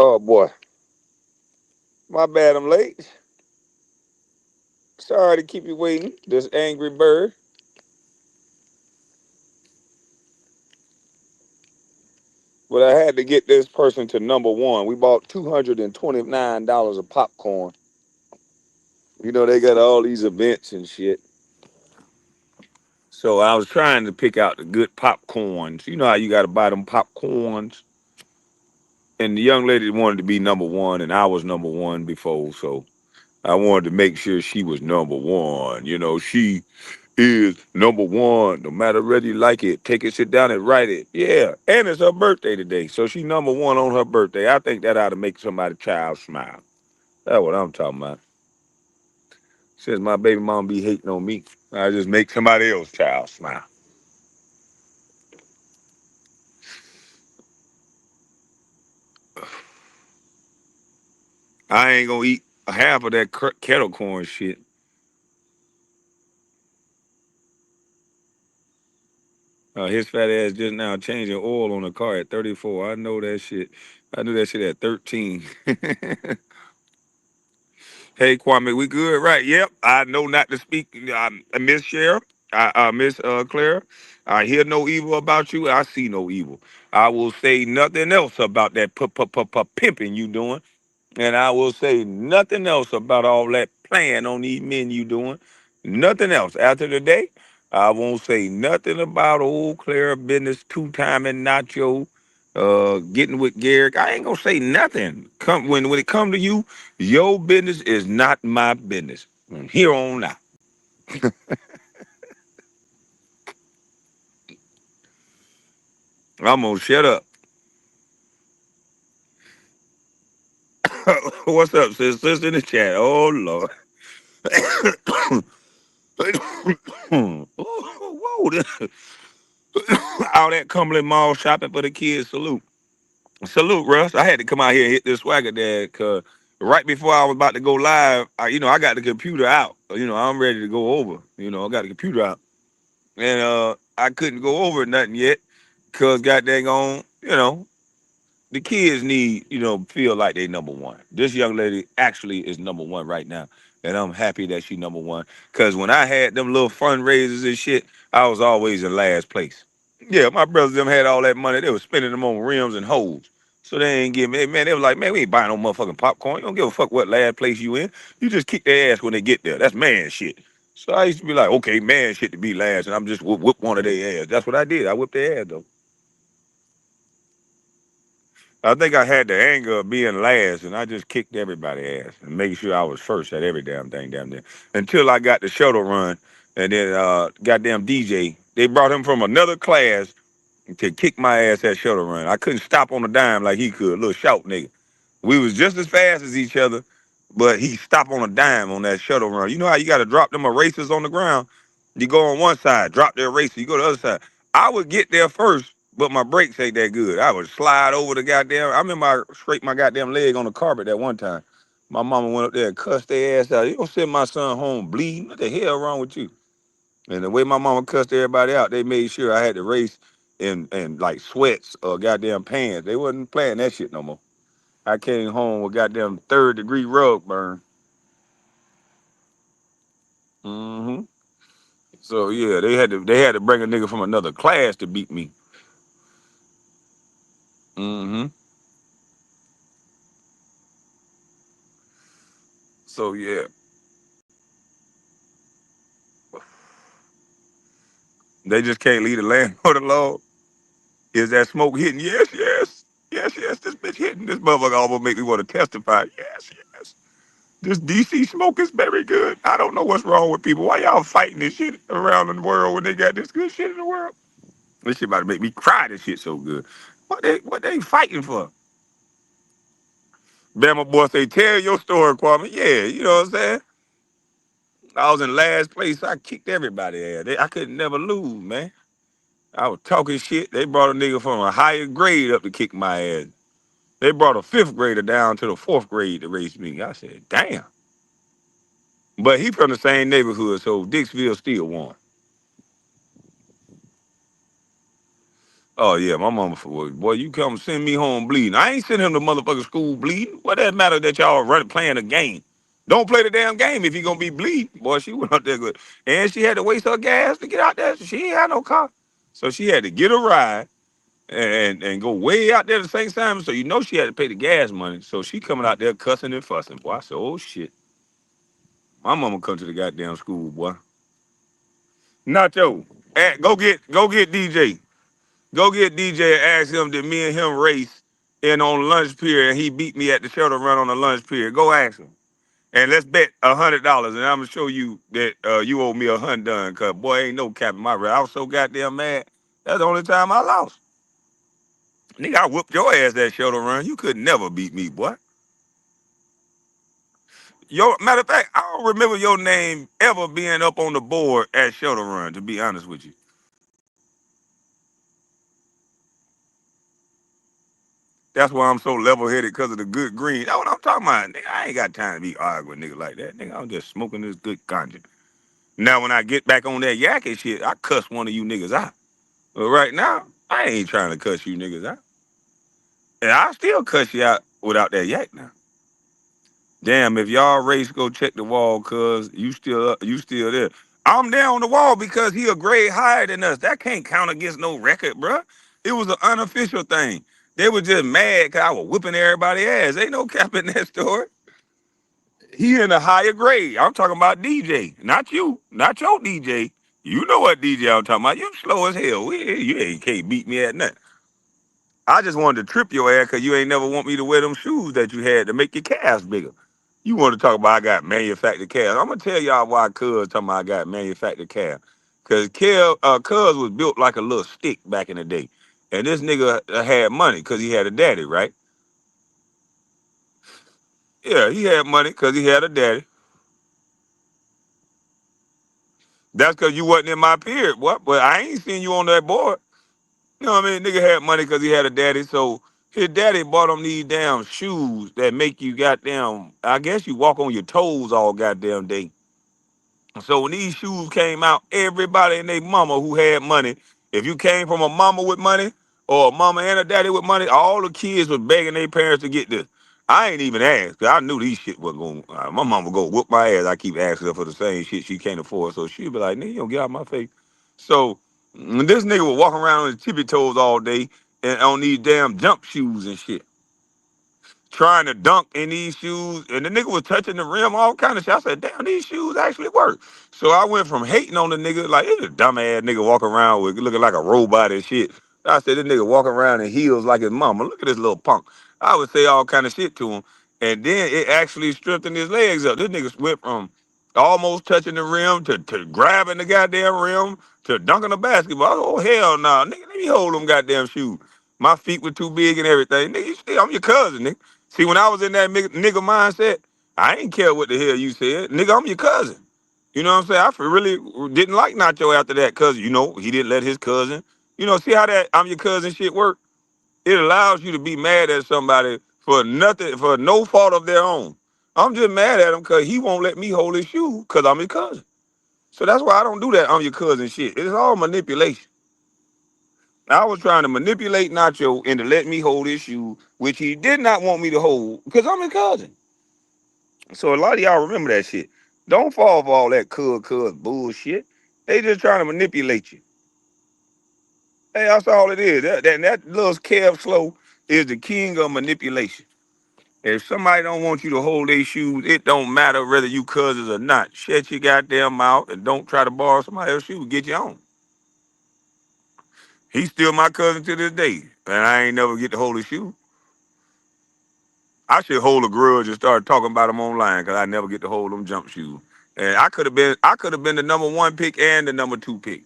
Oh boy, my bad. I'm late. Sorry to keep you waiting. This angry bird, but I had to get this person to number one. We bought $229 of popcorn. You know they got all these events and shit. So I was trying to pick out the good popcorns. You know how you got to buy them popcorns. And the young lady wanted to be number one, and I was number one before. So I wanted to make sure she was number one. She is number one. No matter whether you like it, take it, sit down, and write it. Yeah, and it's her birthday today, so she number one on her birthday. I think that ought to make somebody's child smile. That's what I'm talking about. Since my baby mom be hating on me, I just make somebody else's child smile. I ain't gonna eat half of that kettle corn shit. His fat ass just now changing oil on the car at 34. I know that shit. I knew that shit at 13. Hey Kwame, we good, right? Yep. I know not to speak, Miss Sheriff, Miss Claire. I hear no evil about you. I see no evil. I will say nothing else about that pimping you doing, and I will say nothing else about all that playing on these men you doing. Nothing else. After today, I won't say nothing about old Claire business, two-timing nacho, getting with Garrick. I ain't gonna say nothing. When it come to you, your business is not my business. From here on out. I'm gonna shut up. What's up, sis? Sis in the chat. Oh Lord. Whoa. All that Cumberland Mall shopping for the kids. Salute. Salute, Russ. I had to come out here and hit this swagger dad because right before I was about to go live, I got the computer out. I'm ready to go over. I got the computer out. And I couldn't go over nothing yet because got dang on, the kids need, feel like they number one. This young lady actually is number one right now. And I'm happy that she number one. Cause when I had them little fundraisers and shit, I was always in last place. Yeah, my brothers them had all that money. They were spending them on rims and hoes. So they ain't give me, man, they was like, man, we ain't buying no motherfucking popcorn. You don't give a fuck what last place you in. You just kick their ass when they get there. That's man shit. So I used to be like, okay, man shit to be last, and I'm just whip one of their ass. That's what I did. I whipped their ass though. I think I had the anger of being last, and I just kicked everybody's ass and making sure I was first at every damn thing down there. Until I got the shuttle run, and then goddamn DJ, they brought him from another class to kick my ass at shuttle run. I couldn't stop on a dime like he could, little shout nigga. We was just as fast as each other, but he stopped on a dime on that shuttle run. You know how you got to drop them erasers on the ground? You go on one side, drop the eraser, you go to the other side. I would get there first, but my brakes ain't that good. I would slide over the goddamn. I remember I scraped my goddamn leg on the carpet that one time. My mama went up there and cussed their ass out. You don't send my son home bleeding. What the hell wrong with you? And the way my mama cussed everybody out, they made sure I had to race in like sweats or goddamn pants. They wasn't playing that shit no more. I came home with goddamn third-degree rug burn. hmm So yeah, they had to bring a nigga from another class to beat me. hmm So yeah, they just can't leave the landlord alone. Is that smoke hitting? Yes, yes, yes, yes. This bitch hitting. This motherfucker almost make me want to testify. Yes, yes. This DC smoke is very good. I don't know what's wrong with people. Why y'all fighting this shit around the world when they got this good shit in the world? This shit about to make me cry. This shit so good. What they fighting for? Bama boy say, tell your story, Kwame. Yeah, you know what I'm saying? I was in last place. I kicked everybody ass. I could never lose, man. I was talking shit. They brought a nigga from a higher grade up to kick my ass. They brought a fifth grader down to the fourth grade to race me. I said, damn. But he from the same neighborhood, so Dixville still won. Oh yeah, my mama for boy, you come send me home bleeding. I ain't send him to motherfucking school bleeding. What that matter that y'all run playing a game? Don't play the damn game if you gonna be bleeding. Boy, she went out there good. And she had to waste her gas to get out there. She ain't had no car. So she had to get a ride and go way out there to St. Simon. So you know she had to pay the gas money. So she coming out there cussing and fussing. Boy, I said, oh shit. My mama come to the goddamn school, boy. Nacho, go get DJ. Go get DJ and ask him did me and him race in on lunch period and he beat me at the shuttle run on the lunch period. Go ask him. And let's bet $100 and I'm gonna show you that you owe me $100 cause boy ain't no cap in my race. I was so goddamn mad. That's the only time I lost. Nigga, I whooped your ass that shuttle run. You could never beat me, boy. Yo, matter of fact, I don't remember your name ever being up on the board at shuttle run, to be honest with you. That's why I'm so level headed because of the good green. That's what I'm talking about. Nigga, I ain't got time to be arguing with niggas like that. Nigga, I'm just smoking this good ganja. Now, when I get back on that yak and shit, I cuss one of you niggas out. But right now, I ain't trying to cuss you niggas out. And I still cuss you out without that yak now. Damn, if y'all race, go check the wall, cuz you still there. I'm there on the wall because he a grade higher than us. That can't count against no record, bruh. It was an unofficial thing. They were just mad because I was whipping everybody ass. Ain't no cap in that story. He in a higher grade. I'm talking about DJ, not you, not your DJ. You know what DJ I'm talking about. You slow as hell. You ain't can't beat me at nothing. I just wanted to trip your ass because you ain't never want me to wear them shoes that you had to make your calves bigger. You want to talk about I got manufactured calves. I'm gonna tell y'all why cuz talking about I got manufactured calves. Cause cuz was built like a little stick back in the day. And this nigga had money because he had a daddy, right? Yeah, he had money because he had a daddy. That's because you wasn't in my period, what? But I ain't seen you on that board. You know what I mean? Nigga had money because he had a daddy. So his daddy bought him these damn shoes that make you goddamn, I guess you walk on your toes all goddamn day. So when these shoes came out, everybody and their mama who had money, if you came from a mama with money or a mama and a daddy with money, all the kids was begging their parents to get this. I ain't even asked, 'cause I knew these shit was going. My mama go whoop my ass. I keep asking her for the same shit she can't afford, so she'd be like, "Nigga, you don't get out my face." So this nigga was walking around on his tippy toes all day and on these damn jump shoes and shit, trying to dunk in these shoes, and the nigga was touching the rim, all kind of shit. I said, damn, these shoes actually work. So I went from hating on the nigga, like, it's a dumbass nigga walking around with looking like a robot and shit. I said, this nigga walking around in heels like his mama. Look at this little punk. I would say all kind of shit to him. And then it actually strengthened his legs up. This nigga went from almost touching the rim to grabbing the goddamn rim to dunking the basketball. Oh, hell no. Nah. Nigga, let me hold them goddamn shoes. My feet were too big and everything. Nigga, I'm your cousin, nigga. See, when I was in that nigga mindset, I ain't care what the hell you said. Nigga, I'm your cousin. You know what I'm saying? Really didn't like Nacho after that because, he didn't let his cousin. See how that I'm your cousin shit work? It allows you to be mad at somebody for nothing, for no fault of their own. I'm just mad at him because he won't let me hold his shoe because I'm his cousin. So that's why I don't do that I'm your cousin shit. It's all manipulation. I was trying to manipulate Nacho into letting me hold his shoe, which he did not want me to hold because I'm his cousin. So a lot of y'all remember that shit. Don't fall for all that cuz bullshit. They just trying to manipulate you. Hey, that's all it is. That little Kev Slow is the king of manipulation. If somebody don't want you to hold their shoes, it don't matter whether you cousins or not. Shut your goddamn mouth and don't try to borrow somebody else's shoes. Get your own. He's still my cousin to this day, and I ain't never get to hold his shoe. I should hold a grudge and start talking about them online because I never get to hold them jump shoes. And I could have been the number one pick and the number two pick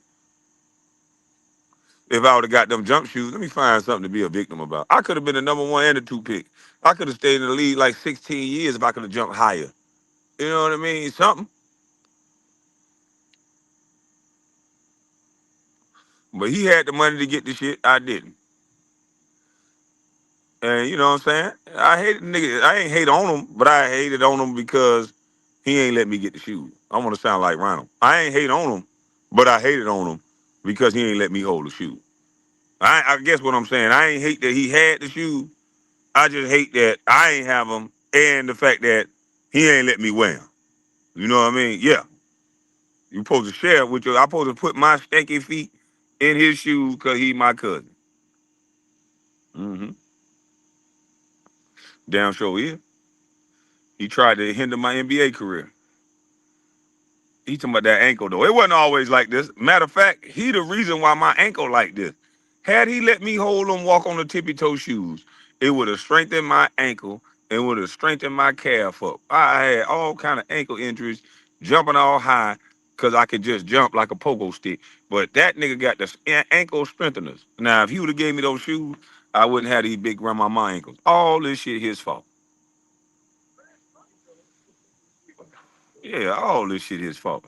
if I would have got them jump shoes. Let me find something to be a victim about. I could have been the number one and the two pick. I could have stayed in the league like 16 years if I could have jumped higher. You know what I mean? Something. But he had the money to get the shit. I didn't. And you know what I'm saying? I hated nigga. I ain't hate on him, but I hated on him because he ain't let me get the shoes. I want to sound like Ronald. I ain't hate on him, but I hated on him because he ain't let me hold the shoe. I guess what I'm saying. I ain't hate that he had the shoes. I just hate that I ain't have them, and the fact that he ain't let me wear them. You know what I mean? Yeah, you supposed to share with your. I supposed to put my stinky feet in his shoes because he my cousin. Mm-hmm. Damn sure is. He tried to hinder my NBA career. He talking about that ankle though. It wasn't always like this. Matter of fact, he the reason why my ankle like this. Had he let me hold him, walk on the tippy toe shoes, it would have strengthened my ankle and would have strengthened my calf up. I had all kind of ankle injuries, jumping all high, cause I could just jump like a pogo stick. But that nigga got the ankle strengtheners. Now, if he would have gave me those shoes, I wouldn't have these big grandmama ankles. All this shit his fault. Yeah, all this shit his fault.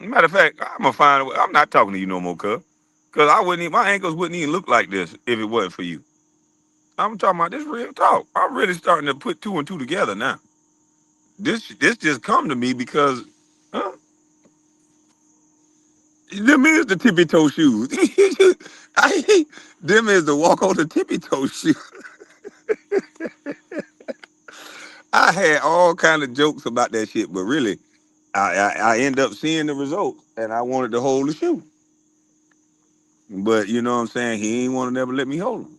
Matter of fact, I'm gonna find a way. I'm not talking to you no more, cuz. Cause I wouldn't even, my ankles wouldn't even look like this if it wasn't for you. I'm talking about this real talk. I'm really starting to put two and two together now. This just come to me because huh? Them is the tippy toe shoes. I them is the walk on the tippy toe shoes. I had all kind of jokes about that shit, but really, I end up seeing the results, and I wanted to hold the shoe. But you know what I'm saying? He ain't want to never let me hold him.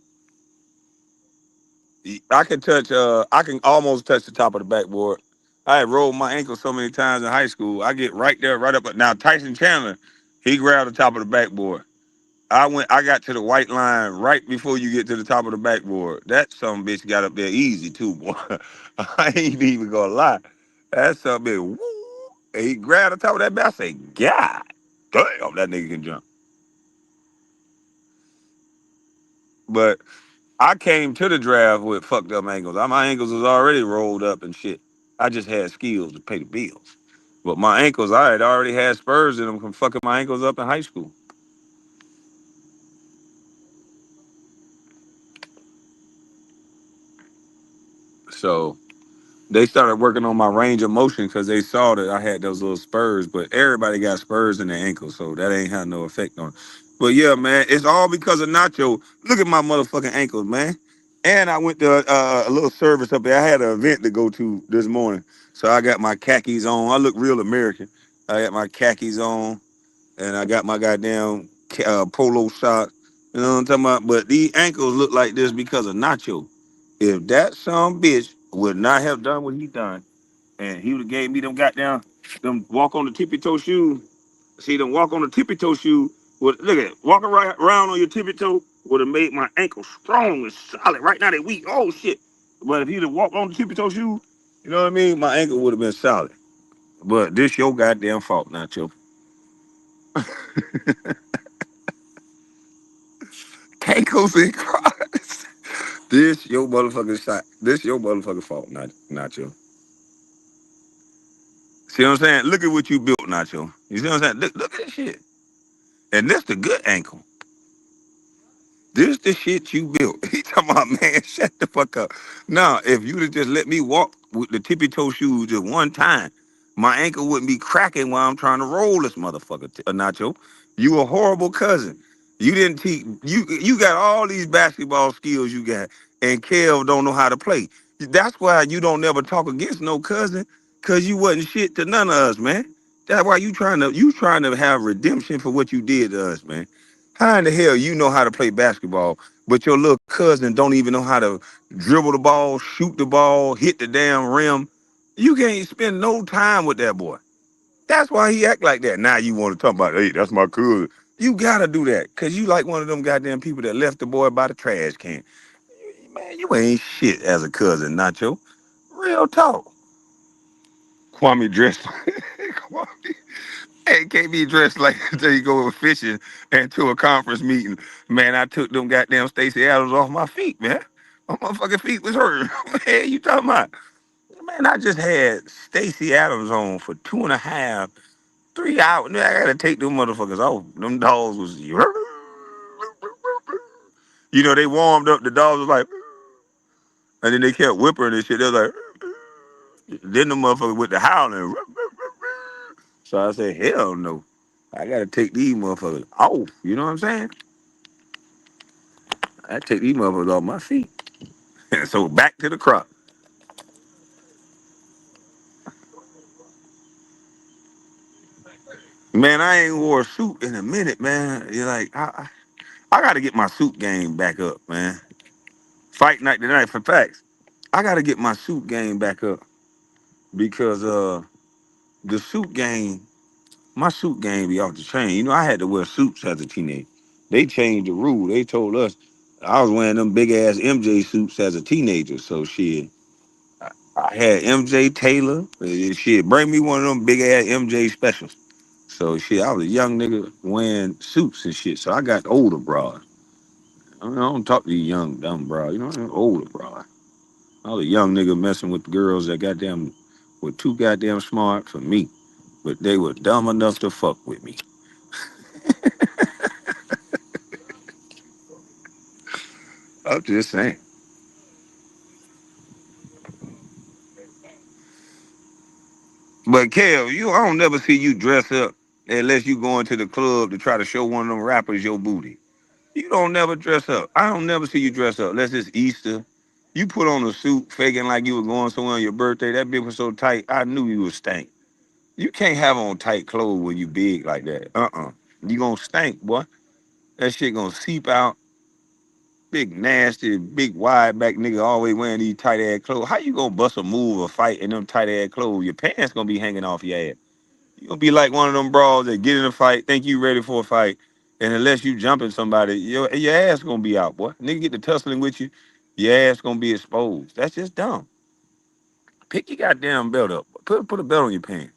I can touch. I can almost touch the top of the backboard. I had rolled my ankle so many times in high school. I get right there, right up. Now Tyson Chandler, he grabbed the top of the backboard. I went. I got to the white line right before you get to the top of the backboard. That some bitch got up there easy too, boy. I ain't even gonna lie. That some bitch. Woo, and he grabbed the top of that back. I say, God damn, that nigga can jump. But I came to the draft with fucked up ankles. My ankles was already rolled up and shit. I just had skills to pay the bills. But my ankles, I had already had spurs in them from fucking my ankles up in high school. So they started working on my range of motion because they saw that I had those little spurs. But everybody got spurs in their ankles, so that ain't had no effect on it. But yeah, man, it's all because of Nacho. Look at my motherfucking ankles, man. And I went to a little service up there. I had an event to go to this morning, so I got my khakis on. I look real American. I got my khakis on, and I got my goddamn polo shorts. You know what I'm talking about? But these ankles look like this because of Nacho. If that some bitch would not have done what he done, and he would have gave me them goddamn them walk on the tippy toe shoes. See them walk on the tippy toe shoe. Would look at it, walking right around on your tippy toe would have made my ankle strong and solid. Right now they weak. Oh shit! But if he'd have walked on the tippy toe shoe, you know what I mean? My ankle would have been solid. But this your goddamn fault, Nacho. Ankles and cross. This your motherfucking shot. This your motherfucking fault, Nacho. See what I'm saying? Look at what you built, Nacho. You see what I'm saying? Look at this shit. And this the good ankle. This the shit you built. He talking about, man, shut the fuck up. Now, if you'd have just let me walk with the tippy toe shoes just one time, my ankle wouldn't be cracking while I'm trying to roll this motherfucker, Nacho. You a horrible cousin. You didn't teach you got all these basketball skills you got, and Kev don't know how to play. That's why you don't never talk against no cousin, cause you wasn't shit to none of us, man. That's why you trying to have redemption for what you did to us, man. How in the hell you know how to play basketball, but your little cousin don't even know how to dribble the ball, shoot the ball, hit the damn rim? You can't spend no time with that boy. That's why he act like that. Now you want to talk about, hey, that's my cousin. You gotta do that, cause you like one of them goddamn people that left the boy by the trash can. Man, you ain't shit as a cousin, Nacho. Real talk. Kwame dressed. Kwame. Hey, can't be dressed like until you go fishing and to a conference meeting. Man, I took them goddamn Stacey Adams off my feet, man. My motherfucking feet was hurt. Man, you talking about? Man, I just had Stacey Adams on for 2.5, 3 hours. Man, I gotta take them motherfuckers off. Them dogs was, you know, they warmed up. The dogs was like, and then they kept whimpering and shit. They was like, then the motherfucker with the howling. So I said, hell no. I gotta take these motherfuckers off. You know what I'm saying? I take these motherfuckers off my feet. So back to the crop. Man, I ain't wore a suit in a minute, man. You're like, I got to get my suit game back up, man. Fight night tonight for facts. I got to get my suit game back up because the suit game, my suit game be off the chain. You know, I had to wear suits as a teenager. They changed the rule. They told us I was wearing them big ass MJ suits as a teenager. So shit, I had MJ Taylor. Shit, bring me one of them big ass MJ specials. So shit, I was a young nigga wearing suits and shit. So I got older bras. I don't talk to these young dumb bras. You know, I'm older bras. I was a young nigga messing with girls that goddamn were too goddamn smart for me, but they were dumb enough to fuck with me. I'm just saying. But Kev, I don't never see you dress up unless you go into the club to try to show one of them rappers your booty. You don't never dress up. I don't never see you dress up unless it's Easter. You put on a suit faking like you were going somewhere on your birthday. That bitch was so tight, I knew you would stink. You can't have on tight clothes when you big like that. You gonna stink, boy. That shit gonna seep out. Big nasty, big wide back nigga always wearing these tight ass clothes. How you gonna bust a move or fight in them tight ass clothes? Your pants gonna be hanging off your ass. You gonna be like one of them bras that get in a fight, think you ready for a fight, and unless you jumping somebody, your ass gonna be out, boy. Nigga get to tussling with you, your ass gonna be exposed. That's just dumb. Pick your goddamn belt up. Put a belt on your pants.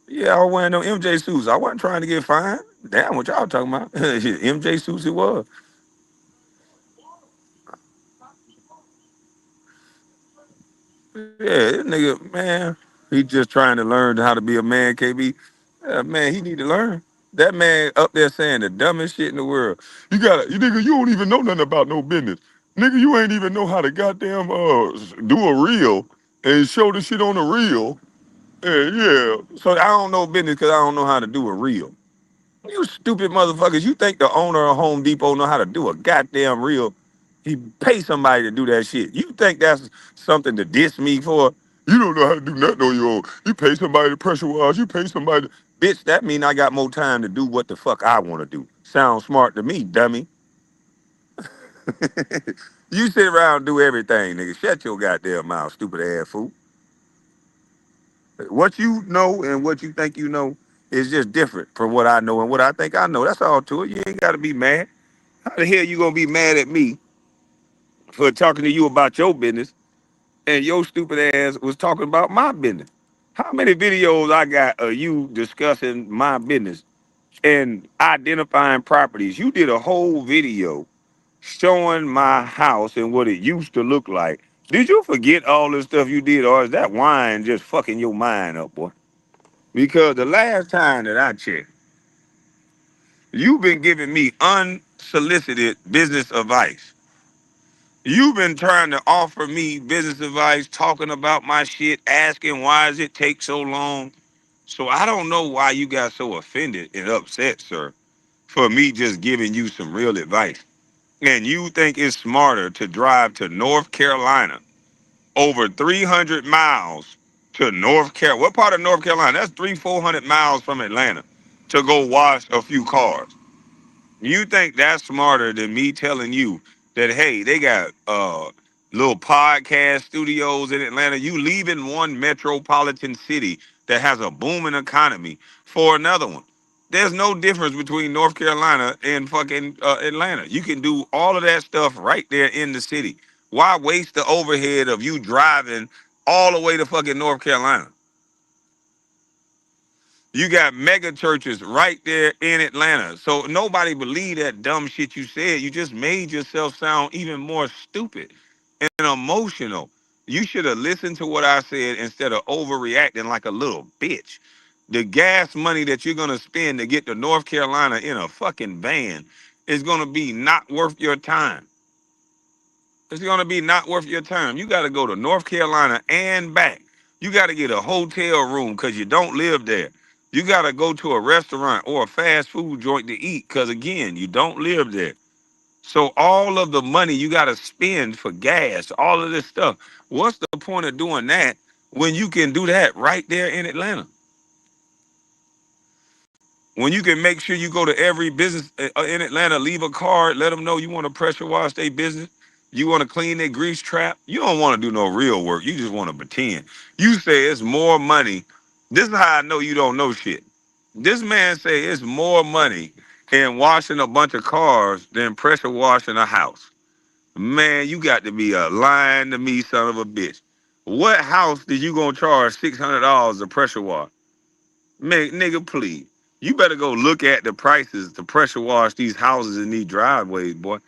Yeah, I was wearing them MJ suits. I wasn't trying to get fined. Damn, what y'all talking about? MJ suits it was. Yeah, this nigga, man, he just trying to learn how to be a man, KB. Man, he need to learn. That man up there saying the dumbest shit in the world. You nigga, you don't even know nothing about no business. Nigga, you ain't even know how to goddamn do a reel and show the shit on the reel. Yeah. So I don't know business because I don't know how to do a reel. You stupid motherfuckers. You think the owner of Home Depot know how to do a goddamn reel? He pay somebody to do that shit. You think that's something to diss me for? You don't know how to do nothing on your own. You pay somebody to pressure wash. You pay somebody to... Bitch, that mean I got more time to do what the fuck I want to do. Sounds smart to me, dummy. You sit around and do everything, nigga. Shut your goddamn mouth, stupid ass fool. What you know and what you think you know is just different from what I know and what I think I know. That's all to it. You ain't got to be mad. How the hell you gonna be mad at me for talking to you about your business and your stupid ass was talking about my business? How many videos I got of you discussing my business and identifying properties? You did a whole video showing my house and what it used to look like. Did you forget all the stuff you did, or is that wine just fucking your mind up, boy? Because the last time that I checked, you've been giving me unsolicited business advice. You've been trying to offer me business advice, talking about my shit, asking why does it take so long. So I don't know why you got so offended and upset, sir, for me just giving you some real advice. And you think it's smarter to drive to North Carolina over 300 miles to North Carolina. What part of North Carolina? That's 400 miles from Atlanta to go wash a few cars. You think that's smarter than me telling you that, hey, they got little podcast studios in Atlanta. You leaving one metropolitan city that has a booming economy for another one. There's no difference between North Carolina and fucking Atlanta. You can do all of that stuff right there in the city. Why waste the overhead of you driving all the way to fucking North Carolina? You got mega churches right there in Atlanta. So nobody believed that dumb shit you said. You just made yourself sound even more stupid and emotional. You should have listened to what I said instead of overreacting like a little bitch. The gas money that you're going to spend to get to North Carolina in a fucking van is going to be not worth your time. It's going to be not worth your time. You got to go to North Carolina and back. You got to get a hotel room because you don't live there. You got to go to a restaurant or a fast food joint to eat because, again, you don't live there. So all of the money you got to spend for gas, all of this stuff, what's the point of doing that when you can do that right there in Atlanta? When you can make sure you go to every business in Atlanta, leave a card, let them know you want to pressure wash their business, you want to clean their grease trap. You don't want to do no real work. You just want to pretend. You say it's more money. This is how I know you don't know shit. This man say it's more money in washing a bunch of cars than pressure washing a house. Man, you got to be a lying to me, son of a bitch. What house did you gonna charge $600 to pressure wash? Man, nigga, please. You better go look at the prices to pressure wash these houses in these driveways, boy.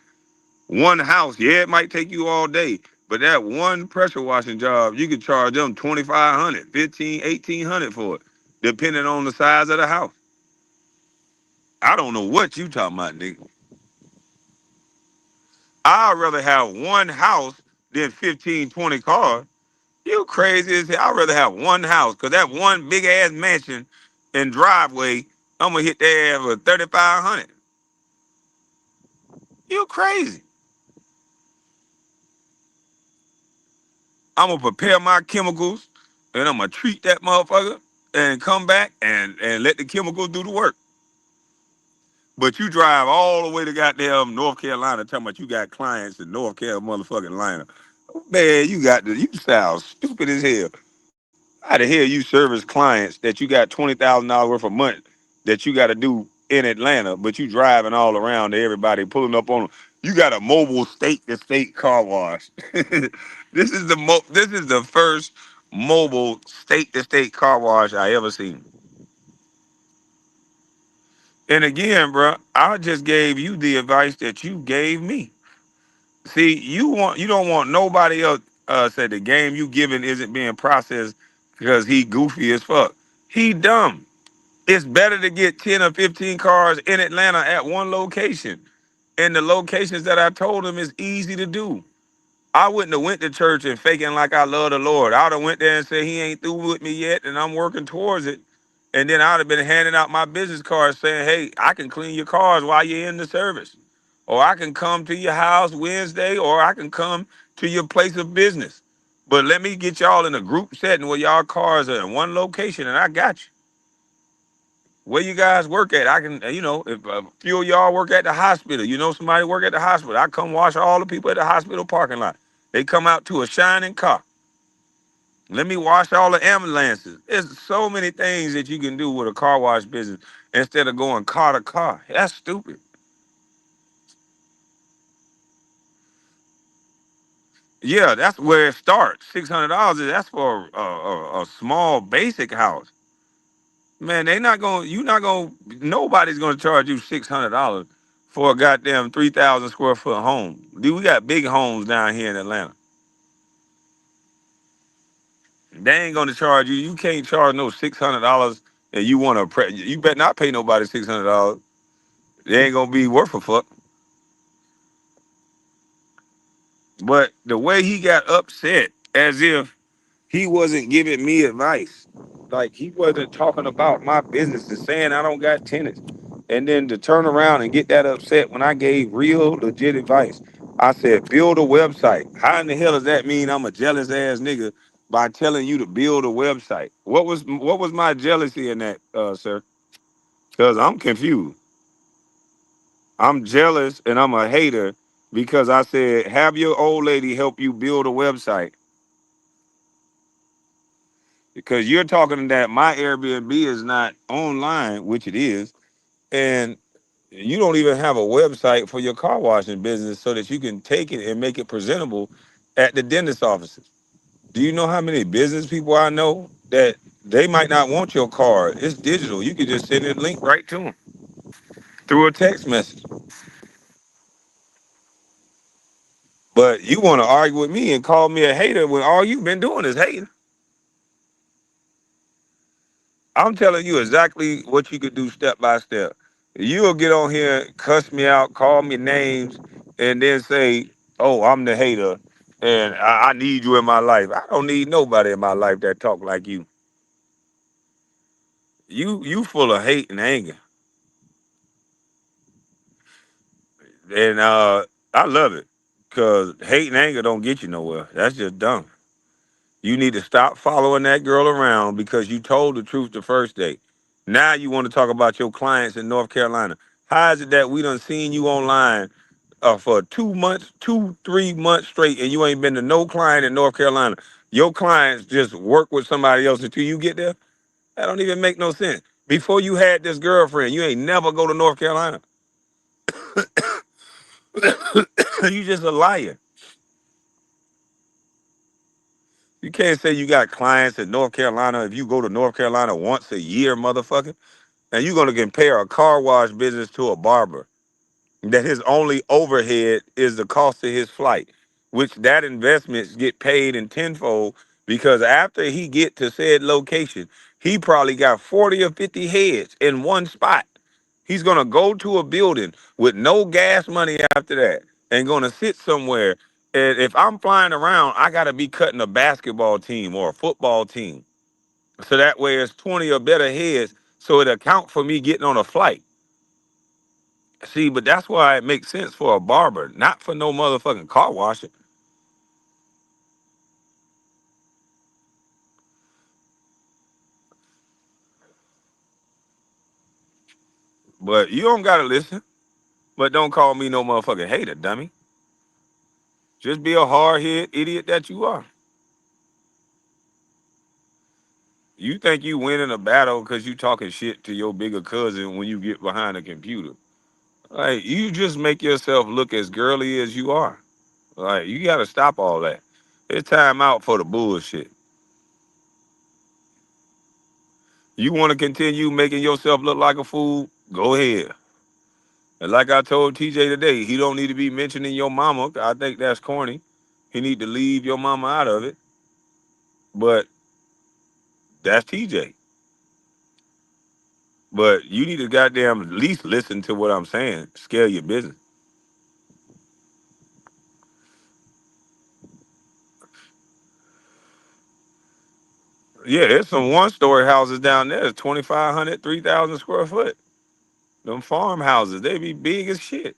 One house, yeah, it might take you all day, but that one pressure washing job, you could charge them 2,500, 15, 1,800 for it, depending on the size of the house. I don't know what you talking about, nigga. I'd rather have one house than 15, 20 cars. You crazy as hell. I'd rather have one house, because that one big ass mansion and driveway, I'm gonna hit that for 3,500. You crazy. I'm gonna prepare my chemicals and I'm gonna treat that motherfucker and come back and let the chemicals do the work. But you drive all the way to goddamn North Carolina talking about you got clients in North Carolina motherfucking Liner. Man, you sound stupid as hell. How the hell you service clients that you got $20,000 worth of money that you got to do in Atlanta, but you driving all around to everybody pulling up on them? You got a mobile state to state car wash. This is the first mobile state to state car wash I ever seen. And again, bro, I just gave you the advice that you gave me. See, you don't want nobody else said the game you giving isn't being processed because he goofy as fuck. He dumb. It's better to get 10 or 15 cars in Atlanta at one location. And the locations that I told him is easy to do. I wouldn't have went to church and faking like I love the Lord. I'd have went there and said he ain't through with me yet and I'm working towards it. And then I'd have been handing out my business cards saying, hey, I can clean your cars while you're in the service. Or I can come to your house Wednesday, or I can come to your place of business. But let me get y'all in a group setting where y'all cars are in one location and I got you. Where you guys work at? I can, if a few of y'all work at the hospital, somebody work at the hospital, I come wash all the people at the hospital parking lot. They come out to a shining car. Let me wash all the ambulances. There's so many things that you can do with a car wash business instead of going car to car. That's stupid. Yeah, that's where it starts. $600 that's for a small basic house. Man, they not gonna. You not gonna. Nobody's gonna charge you $600 for a goddamn 3,000 square foot home. Dude, we got big homes down here in Atlanta. They ain't gonna charge you. You can't charge no $600, and you want to. You better not pay nobody $600. They ain't gonna be worth a fuck. But the way he got upset, as if he wasn't giving me advice. Like he wasn't talking about my business and saying I don't got tenants. And then to turn around and get that upset when I gave real legit advice. I said, build a website. How in the hell does that mean I'm a jealous ass nigga by telling you to build a website? What was my jealousy in that, sir? Because I'm confused. I'm jealous and I'm a hater because I said, have your old lady help you build a website because you're talking that my Airbnb is not online, which it is, and you don't even have a website for your car washing business so that you can take it and make it presentable at the dentist offices. Do you know how many business people I know that they might not want your card? It's digital. You can just send a link right to them through a text message. But you want to argue with me and call me a hater when all you've been doing is hating. I'm telling you exactly what you could do step by step. You'll get on here, cuss me out, call me names, and then say, "Oh, I'm the hater, and I need you in my life." I don't need nobody in my life that talk like you. You full of hate and anger, and I love it because hate and anger don't get you nowhere. That's just dumb. You need to stop following that girl around because you told the truth the first day. Now you want to talk about your clients in North Carolina. How is it that we done seen you online for 2 months, 3 months straight, and you ain't been to no client in North Carolina? Your clients just work with somebody else until you get there? That don't even make no sense. Before you had this girlfriend, you ain't never go to North Carolina. You just a liar. You can't say you got clients in North Carolina if you go to North Carolina once a year, motherfucker. And you're going to compare a car wash business to a barber, that his only overhead is the cost of his flight, which that investments get paid in tenfold because after he get to said location, he probably got 40 or 50 heads in one spot. He's going to go to a building with no gas money after that and going to sit somewhere. And if I'm flying around, I got to be cutting a basketball team or a football team. So that way it's 20 or better heads. So it account for me getting on a flight. See, but that's why it makes sense for a barber, not for no motherfucking car washer. But you don't gotta listen. But don't call me no motherfucking hater, dummy. Just be a hard head idiot that you are. You think you winning a battle because you talking shit to your bigger cousin when you get behind a computer. Like you just make yourself look as girly as you are. Like you gotta stop all that. It's time out for the bullshit. You want to continue making yourself look like a fool? Go ahead. And like I told TJ today, he don't need to be mentioning your mama. I think that's corny. He need to leave your mama out of it. But that's TJ. But you need to goddamn at least listen to what I'm saying. Scale your business. Yeah, there's some one-story houses down there. It's 2,500, 3,000 square foot. Them farmhouses, they be big as shit.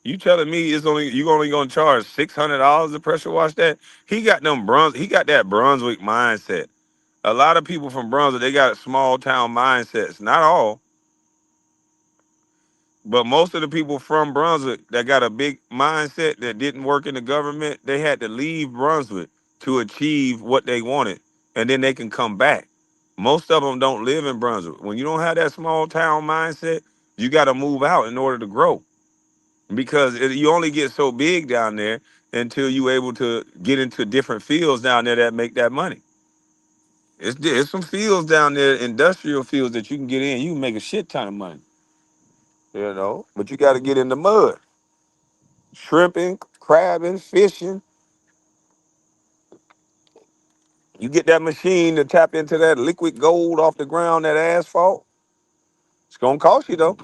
You telling me it's only you only gonna charge $600 to pressure wash that? He got them He got that Brunswick mindset. A lot of people from Brunswick, they got small town mindsets. Not all, but most of the people from Brunswick that got a big mindset that didn't work in the government, they had to leave Brunswick to achieve what they wanted, and then they can come back. Most of them don't live in Brunswick. When you don't have that small town mindset, you got to move out in order to grow because you only get so big down there until you able to get into different fields down there that make that money. It's some fields down there, industrial fields that you can get in. You can make a shit ton of money, but you got to get in the mud, shrimping, crabbing, fishing. You get that machine to tap into that liquid gold off the ground, that asphalt. It's gonna cost you though.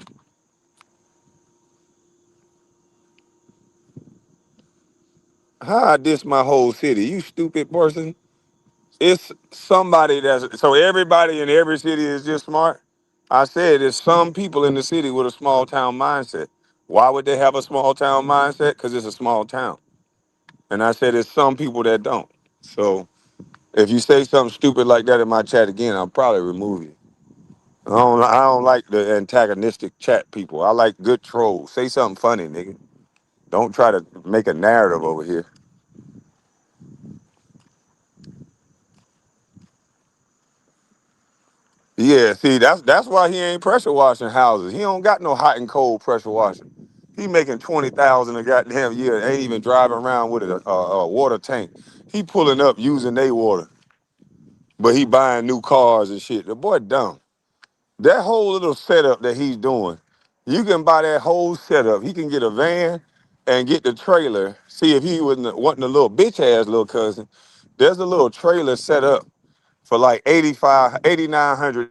How I diss my whole city? You stupid person. It's somebody that's so everybody in every city is just smart. I said there's some people in the city with a small town mindset. Why would they have a small town mindset? Because it's a small town. And I said there's some people that don't. So if you say something stupid like that in my chat again, I'll probably remove you. I don't like the antagonistic chat people. I like good trolls. Say something funny, nigga. Don't try to make a narrative over here. Yeah, see, that's why he ain't pressure washing houses. He don't got no hot and cold pressure washing. He making 20,000 a goddamn year. Ain't even driving around with a water tank. He pulling up using their water, but he buying new cars and shit. The boy dumb. That whole little setup that he's doing, you can buy that whole setup. He can get a van and get the trailer. See if he wasn't a little bitch ass little cousin. There's a little trailer set up for like 85, 8,900.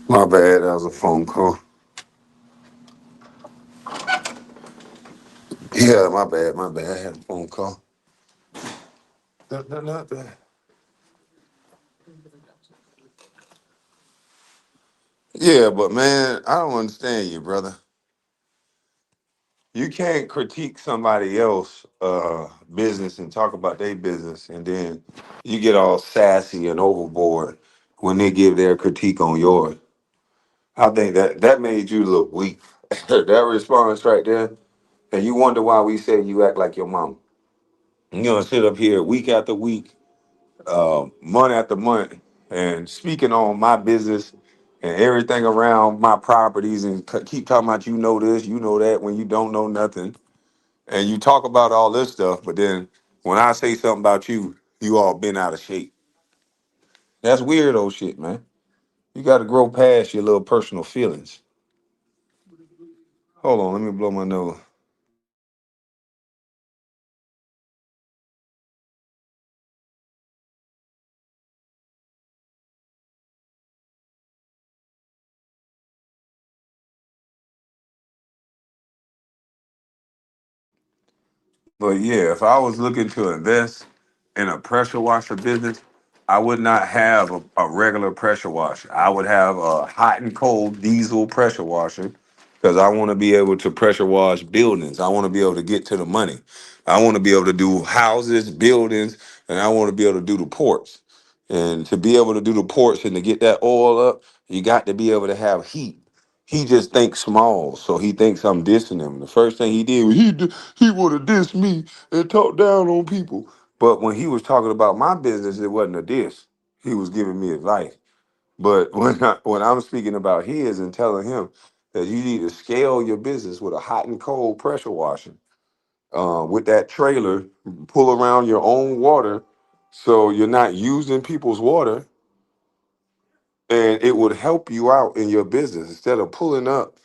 My bad, that was a phone call. Yeah, my bad. I had a phone call. Da. Yeah, but man, I don't understand you, brother. You can't critique somebody else business and talk about their business, and then you get all sassy and overboard when they give their critique on yours. I think that made you look weak. That response right there, and you wonder why we say you act like your mom. You know, sit up here week after week, month after month, and speaking on my business and everything around my properties, and keep talking about you know this, you know that, when you don't know nothing, and you talk about all this stuff, but then when I say something about you, you all been out of shape. That's weirdo shit, man. You got to grow past your little personal feelings. Hold on, let me blow my nose. But yeah, if I was looking to invest in a pressure washer business, I would not have a regular pressure washer. I would have a hot and cold diesel pressure washer because I want to be able to pressure wash buildings. I want to be able to get to the money. I want to be able to do houses, buildings, and I want to be able to do the ports. And to be able to do the ports and to get that oil up, you got to be able to have heat. He just thinks small, so he thinks I'm dissing him. The first thing he did was he would have dissed me and talked down on people. But when he was talking about my business, it wasn't a diss. He was giving me advice. But when I'm speaking about his and telling him that you need to scale your business with a hot and cold pressure washer, with that trailer, pull around your own water, so you're not using people's water, and it would help you out in your business instead of pulling up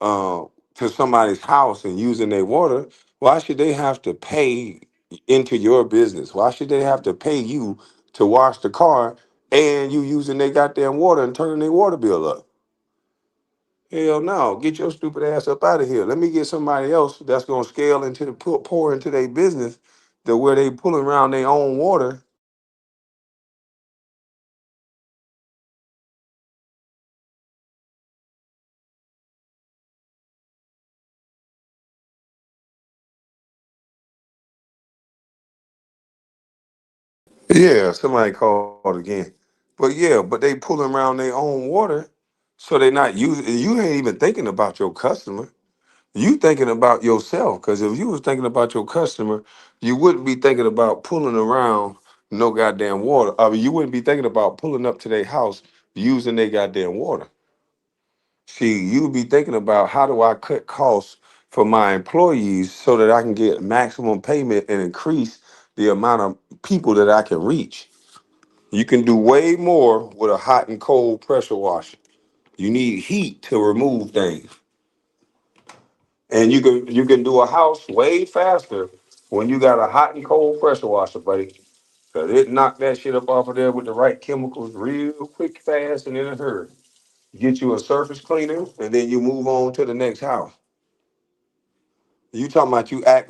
uh, to somebody's house and using their water. Why should they have to pay into your business? Why should they have to pay you to wash the car and you using their goddamn water and turning their water bill up? Hell no, get your stupid ass up out of here. Let me get somebody else that's gonna scale into the pour into their business to where they pulling around their own water. Yeah, somebody called again. But yeah, but they pulling around their own water, so they not using. You ain't even thinking about your customer. You thinking about yourself. Because if you was thinking about your customer, you wouldn't be thinking about pulling around no goddamn water. I mean, you wouldn't be thinking about pulling up to their house using their goddamn water. See, you'd be thinking about how do I cut costs for my employees so that I can get maximum payment and increase the amount of people that I can reach. You can do way more with a hot and cold pressure washer. You need heat to remove things. And you can do a house way faster when you got a hot and cold pressure washer, buddy. Cause it knock that shit up off of there with the right chemicals real quick, fast, and in a hurry. Get you a surface cleaner, and then you move on to the next house. You talking about you act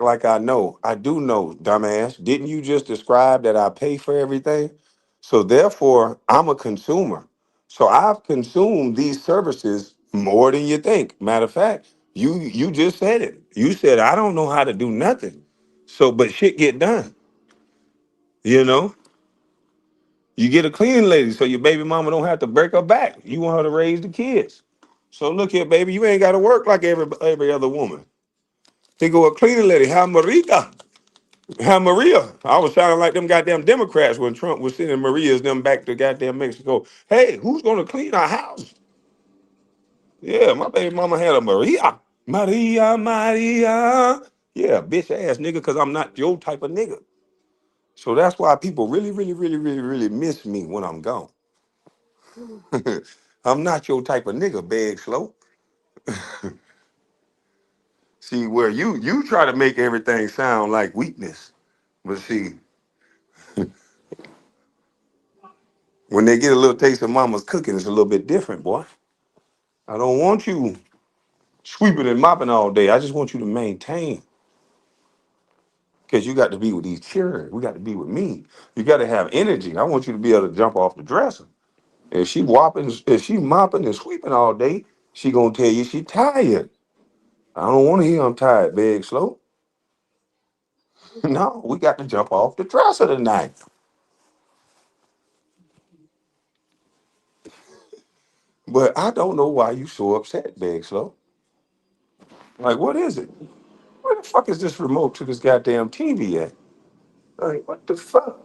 like I know. I do know, dumbass. Didn't you just describe that I pay for everything? So therefore, I'm a consumer. So I've consumed these services more than you think. Matter of fact, you just said it. You said I don't know how to do nothing. So but shit get done. You know? You get a cleaning lady so your baby mama don't have to break her back. You want her to raise the kids. So look here, baby, you ain't gotta work like every other woman. Think of a cleaning lady, how Marita. How Maria. I was sounding like them goddamn Democrats when Trump was sending Maria's them back to goddamn Mexico. Hey, who's gonna clean our house? Yeah, my baby mama had a Maria. Maria, Maria. Yeah, bitch ass nigga, because I'm not your type of nigga. So that's why people really, really, really, really, really miss me when I'm gone. I'm not your type of nigga, beg slow. See, where you try to make everything sound like weakness. But see, When they get a little taste of mama's cooking, it's a little bit different, boy. I don't want you sweeping and mopping all day. I just want you to maintain. Because you got to be with these children. We got to be with me. You got to have energy. I want you to be able to jump off the dresser. If she mopping and sweeping all day, she gonna tell you she tired. I don't want to hear I'm tired, big slow. No, we got to jump off the dresser tonight. But I don't know why you so upset, big slow. Like, what is it? Where the fuck is this remote to this goddamn TV at? Like, what the fuck?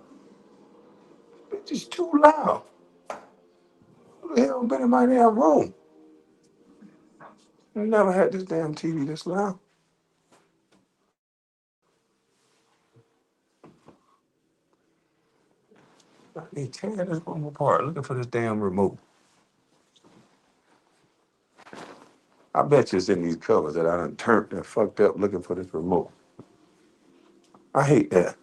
It's just too loud. Who the hell been in my damn room? I never had this damn TV this loud. I need tearing this room apart looking for this damn remote. I bet you it's in these covers that I done turned and fucked up looking for this remote. I hate that.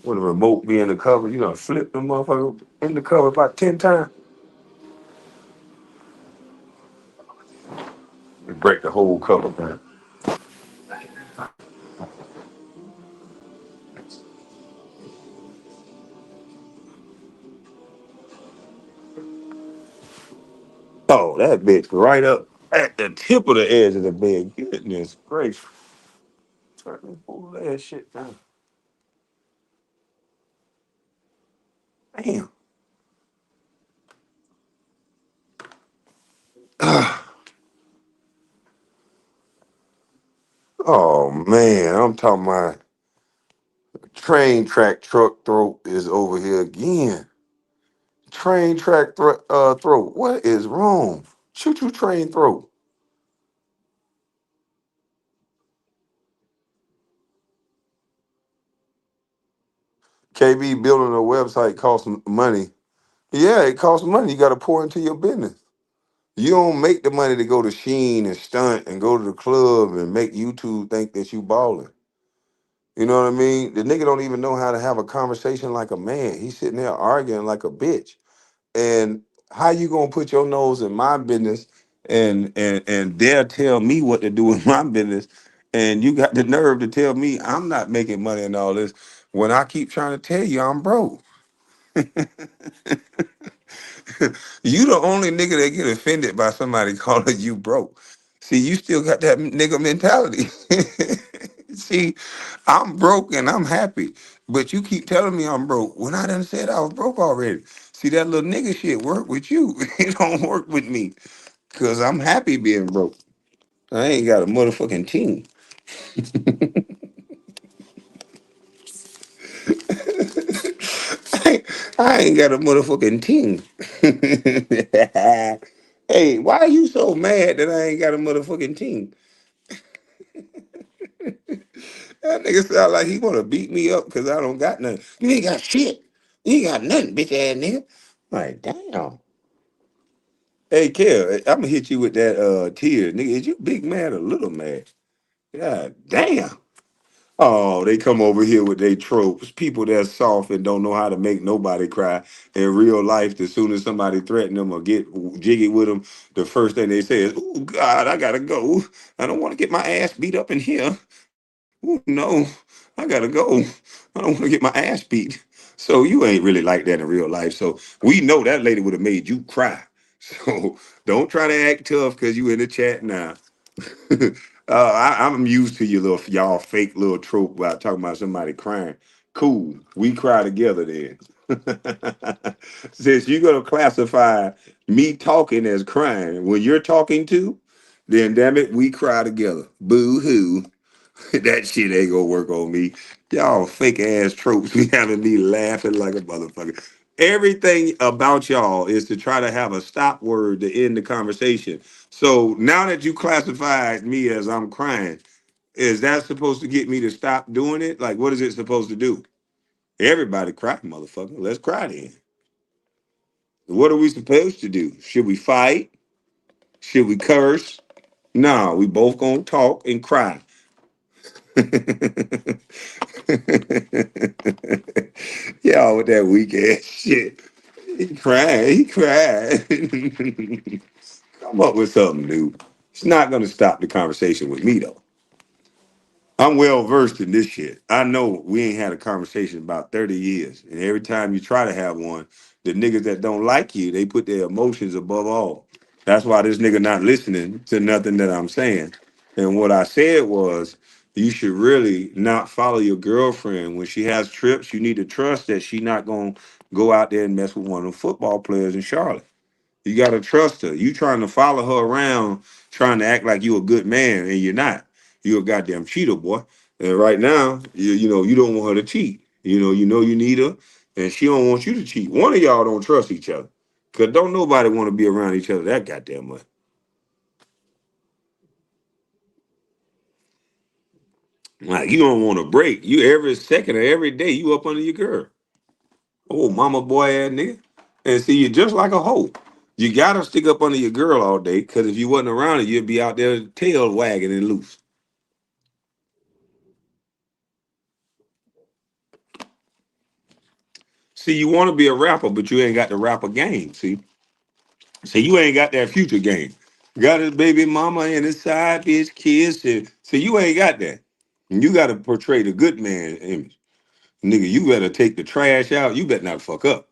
When the remote be in the cover, you done flip the motherfucker in the cover about 10 times. You break the whole cover down. Oh, that bitch right up at the tip of the edge of the bed. Goodness gracious. Turn this whole ass shit down. Damn. Oh man, I'm talking about train track truck throat is over here again. Train track throat. What is wrong? Choo choo train throat. KB building a website costs money. Yeah, it costs money. You got to pour into your business. You don't make the money to go to Sheen and stunt and go to the club and make YouTube think that you balling. You know what I mean? The nigga don't even know how to have a conversation like a man. He's sitting there arguing like a bitch. And how you gonna put your nose in my business and dare tell me what to do in my business? And you got the nerve to tell me I'm not making money and all this when I keep trying to tell you I'm broke. You the only nigga that get offended by somebody calling you broke. See, you still got that nigga mentality. See, I'm broke and I'm happy, but you keep telling me I'm broke when I done said I was broke already. See, that little nigga shit work with you. It don't work with me because I'm happy being broke. I ain't got a motherfucking team. I ain't got a motherfucking team. Hey, why are you so mad that I ain't got a motherfucking team? That nigga sound like he want to beat me up because I don't got nothing. You ain't got shit. You ain't got nothing, bitch ass nigga. Like, damn. Hey, Kel, I'm gonna hit you with that tear, nigga. Is you big mad or little mad? God damn. Oh, they come over here with their tropes. People that's soft and don't know how to make nobody cry. In real life, as soon as somebody threaten them or get jiggy with them, the first thing they say is, "Oh God, I gotta go. I don't want to get my ass beat up in here. Oh no, I gotta go. I don't want to get my ass beat." So you ain't really like that in real life. So we know that lady would have made you cry. So don't try to act tough because you in the chat now. I'm used to your little y'all fake little trope about talking about somebody crying. Cool, we cry together then. Since you're gonna classify me talking as crying when you're talking too, then damn it, we cry together. Boo hoo. That shit ain't gonna work on me. Y'all fake ass tropes be having me laughing like a motherfucker. Everything about y'all is to try to have a stop word to end the conversation. So now that you classified me as I'm crying, is that supposed to get me to stop doing it? Like, what is it supposed to do? Everybody cry, motherfucker. Let's cry then. What are we supposed to do? Should we fight? Should we curse? No, we both gonna talk and cry. Y'all y'all with that weak ass shit. He cried. He cried. Come up with something, dude. It's not gonna stop the conversation with me though. I'm well versed in this shit. I know we ain't had a conversation in about 30 years. And every time you try to have one, the niggas that don't like you, they put their emotions above all. That's why this nigga not listening to nothing that I'm saying. And what I said was, you should really not follow your girlfriend. When she has trips, you need to trust that she not gonna go out there and mess with one of the football players in Charlotte. You gotta trust her. You trying to follow her around, trying to act like you a good man, and you're not. You're a goddamn cheater, boy. And right now, you don't want her to cheat. You know you need her, and she don't want you to cheat. One of y'all don't trust each other, cause don't nobody want to be around each other that goddamn much. Like you don't want to break. You every second of every day you up under your girl. Oh, mama boy ass nigga. And see, you're just like a hoe. You gotta stick up under your girl all day, because if you wasn't around her, you'd be out there tail wagging and loose. See, you want to be a rapper, but you ain't got the rapper game. See, you ain't got that future game. Got his baby mama and his side bitch kids. And see, you ain't got that. And you got to portray the good man image. Nigga, you better take the trash out. You better not fuck up.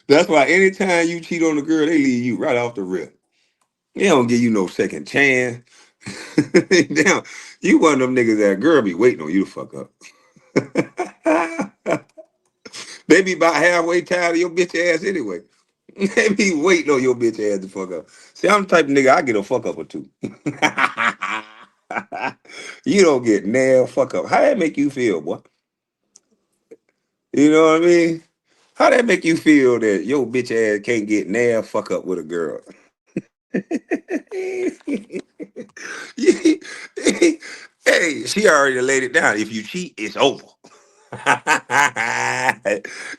That's why anytime you cheat on a girl, they leave you right off the rip. They don't give you no second chance. Damn, you one of them niggas that girl be waiting on you to fuck up. They be about halfway tired of your bitch ass anyway. They be waiting on your bitch ass to fuck up. See, I'm the type of nigga I get a fuck up or two. You don't get nailed fuck up. How that make you feel, boy? You know what I mean? How that make you feel that your bitch ass can't get nailed fuck up with a girl? Hey, she already laid it down. If you cheat, it's over.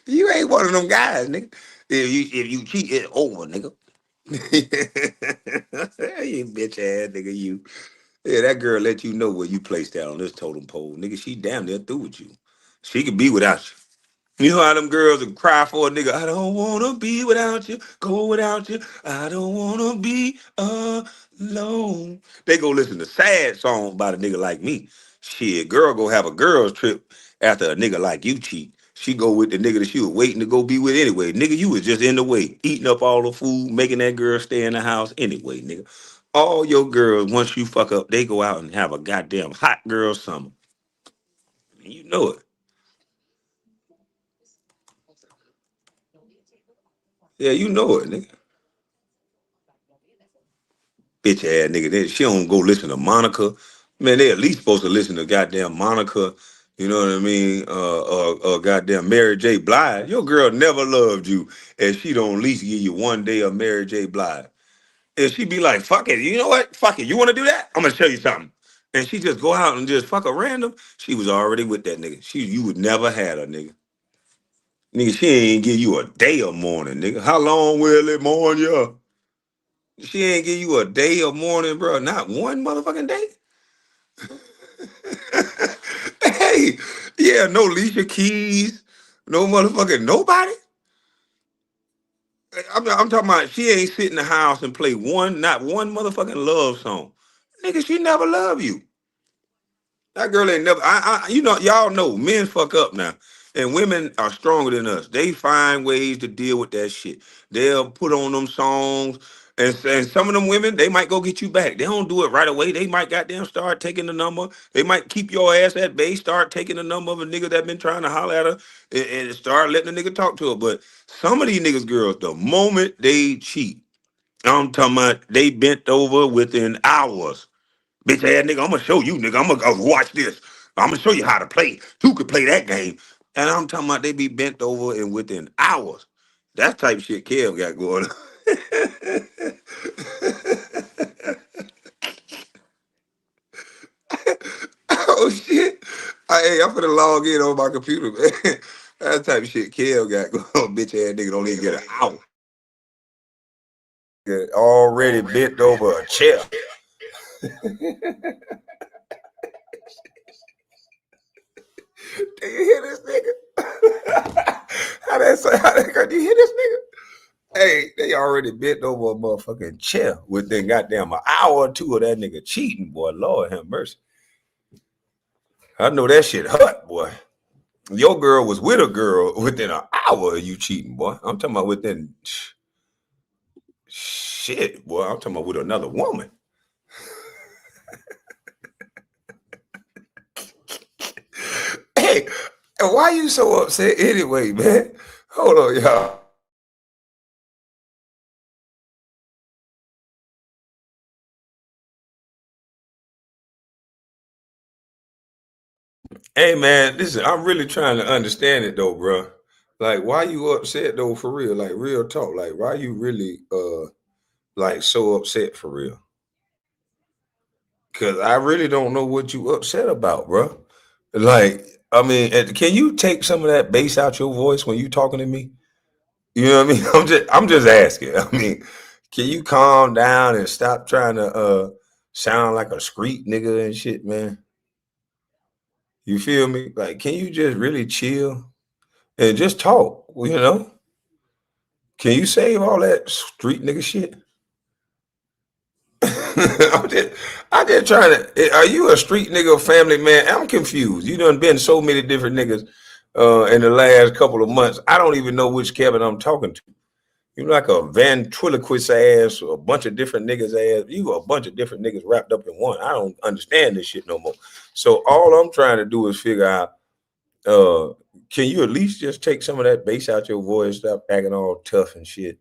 You ain't one of them guys, nigga. If you cheat, it's over, nigga. You bitch ass nigga, you. Yeah, that girl let you know where you placed that on this totem pole, nigga. She damn near through with you. She could be without you. You know how them girls would cry for a nigga? I don't wanna be without you, go without you. I don't wanna be alone. They go listen to sad songs about a nigga like me. Shit, girl go have a girls trip after a nigga like you cheat. She go with the nigga that she was waiting to go be with anyway. Nigga, you was just in the way, eating up all the food, making that girl stay in the house anyway, nigga. All your girls, once you fuck up, they go out and have a goddamn hot girl summer. You know it. Yeah, you know it, nigga. Bitch ass nigga. She don't go listen to Monica. Man, they at least supposed to listen to goddamn Monica. You know what I mean? Or goddamn Mary J. Blige. Your girl never loved you, and she don't at least give you one day of Mary J. Blige. And she be like, "Fuck it, you know what? Fuck it. You want to do that? I'm gonna show you something." And she just go out and just fuck a random. She was already with that nigga. You would never had her, nigga. Nigga, she ain't give you a day of mourning, nigga. How long will it mourn you? She ain't give you a day of mourning, bro. Not one motherfucking day. Hey, yeah, no Alicia Keys, no motherfucking nobody. I'm talking about she ain't sit in the house and play not one motherfucking love song. Nigga, she never love you. That girl ain't never. Y'all know men fuck up now, and women are stronger than us. They find ways to deal with that shit. They'll put on them songs, and some of them women they might go get you back. They don't do it right away. They might goddamn start taking the number. They might keep your ass at bay. Start taking the number of a nigga that been trying to holler at her, and start letting the nigga talk to her. But some of these niggas, girls, the moment they cheat, I'm talking about they bent over within hours. Bitch ass nigga, I'm gonna show you, nigga. I'm gonna go watch this. I'm gonna show you how to play. Who could play that game? And I'm talking about they be bent over and within hours. That type of shit Kev got going on. Oh shit. Hey, I'm gonna log in on my computer, man. That type of shit Kev got going on. Bitch ass nigga don't even get an hour. Get already bent over a chair. You hear this nigga? Do you hear this nigga? Hey, they already bent over a motherfucking chair within goddamn an hour or two of that nigga cheating, boy. Lord have mercy. I know that shit hurt, boy. Your girl was with a girl within an hour of you cheating, boy. I'm talking about within shit, boy. I'm talking about with another woman. Hey, why you so upset anyway, man? Hold on, y'all. Hey, man, listen, I'm really trying to understand it though, bro. Like, why you upset though, for real? Like, real talk. Like, why you really like so upset for real? Cause I really don't know what you upset about, bro. Like, I mean, can you take some of that bass out your voice when you talking to me? You know what I mean? I'm just asking. I mean, can you calm down and stop trying to sound like a street nigga and shit, man? You feel me? Like, can you just really chill and just talk? You know? Can you save all that street nigga shit? I'm just trying to. Are you a street nigga or family man? I'm confused. You done been so many different niggas in the last couple of months. I don't even know which Kevin I'm talking to. You like a ventriloquist ass, or a bunch of different niggas ass. You a bunch of different niggas wrapped up in one. I don't understand this shit no more. So all I'm trying to do is figure out. Uh, can you at least just take some of that bass out your voice? Stop acting all tough and shit.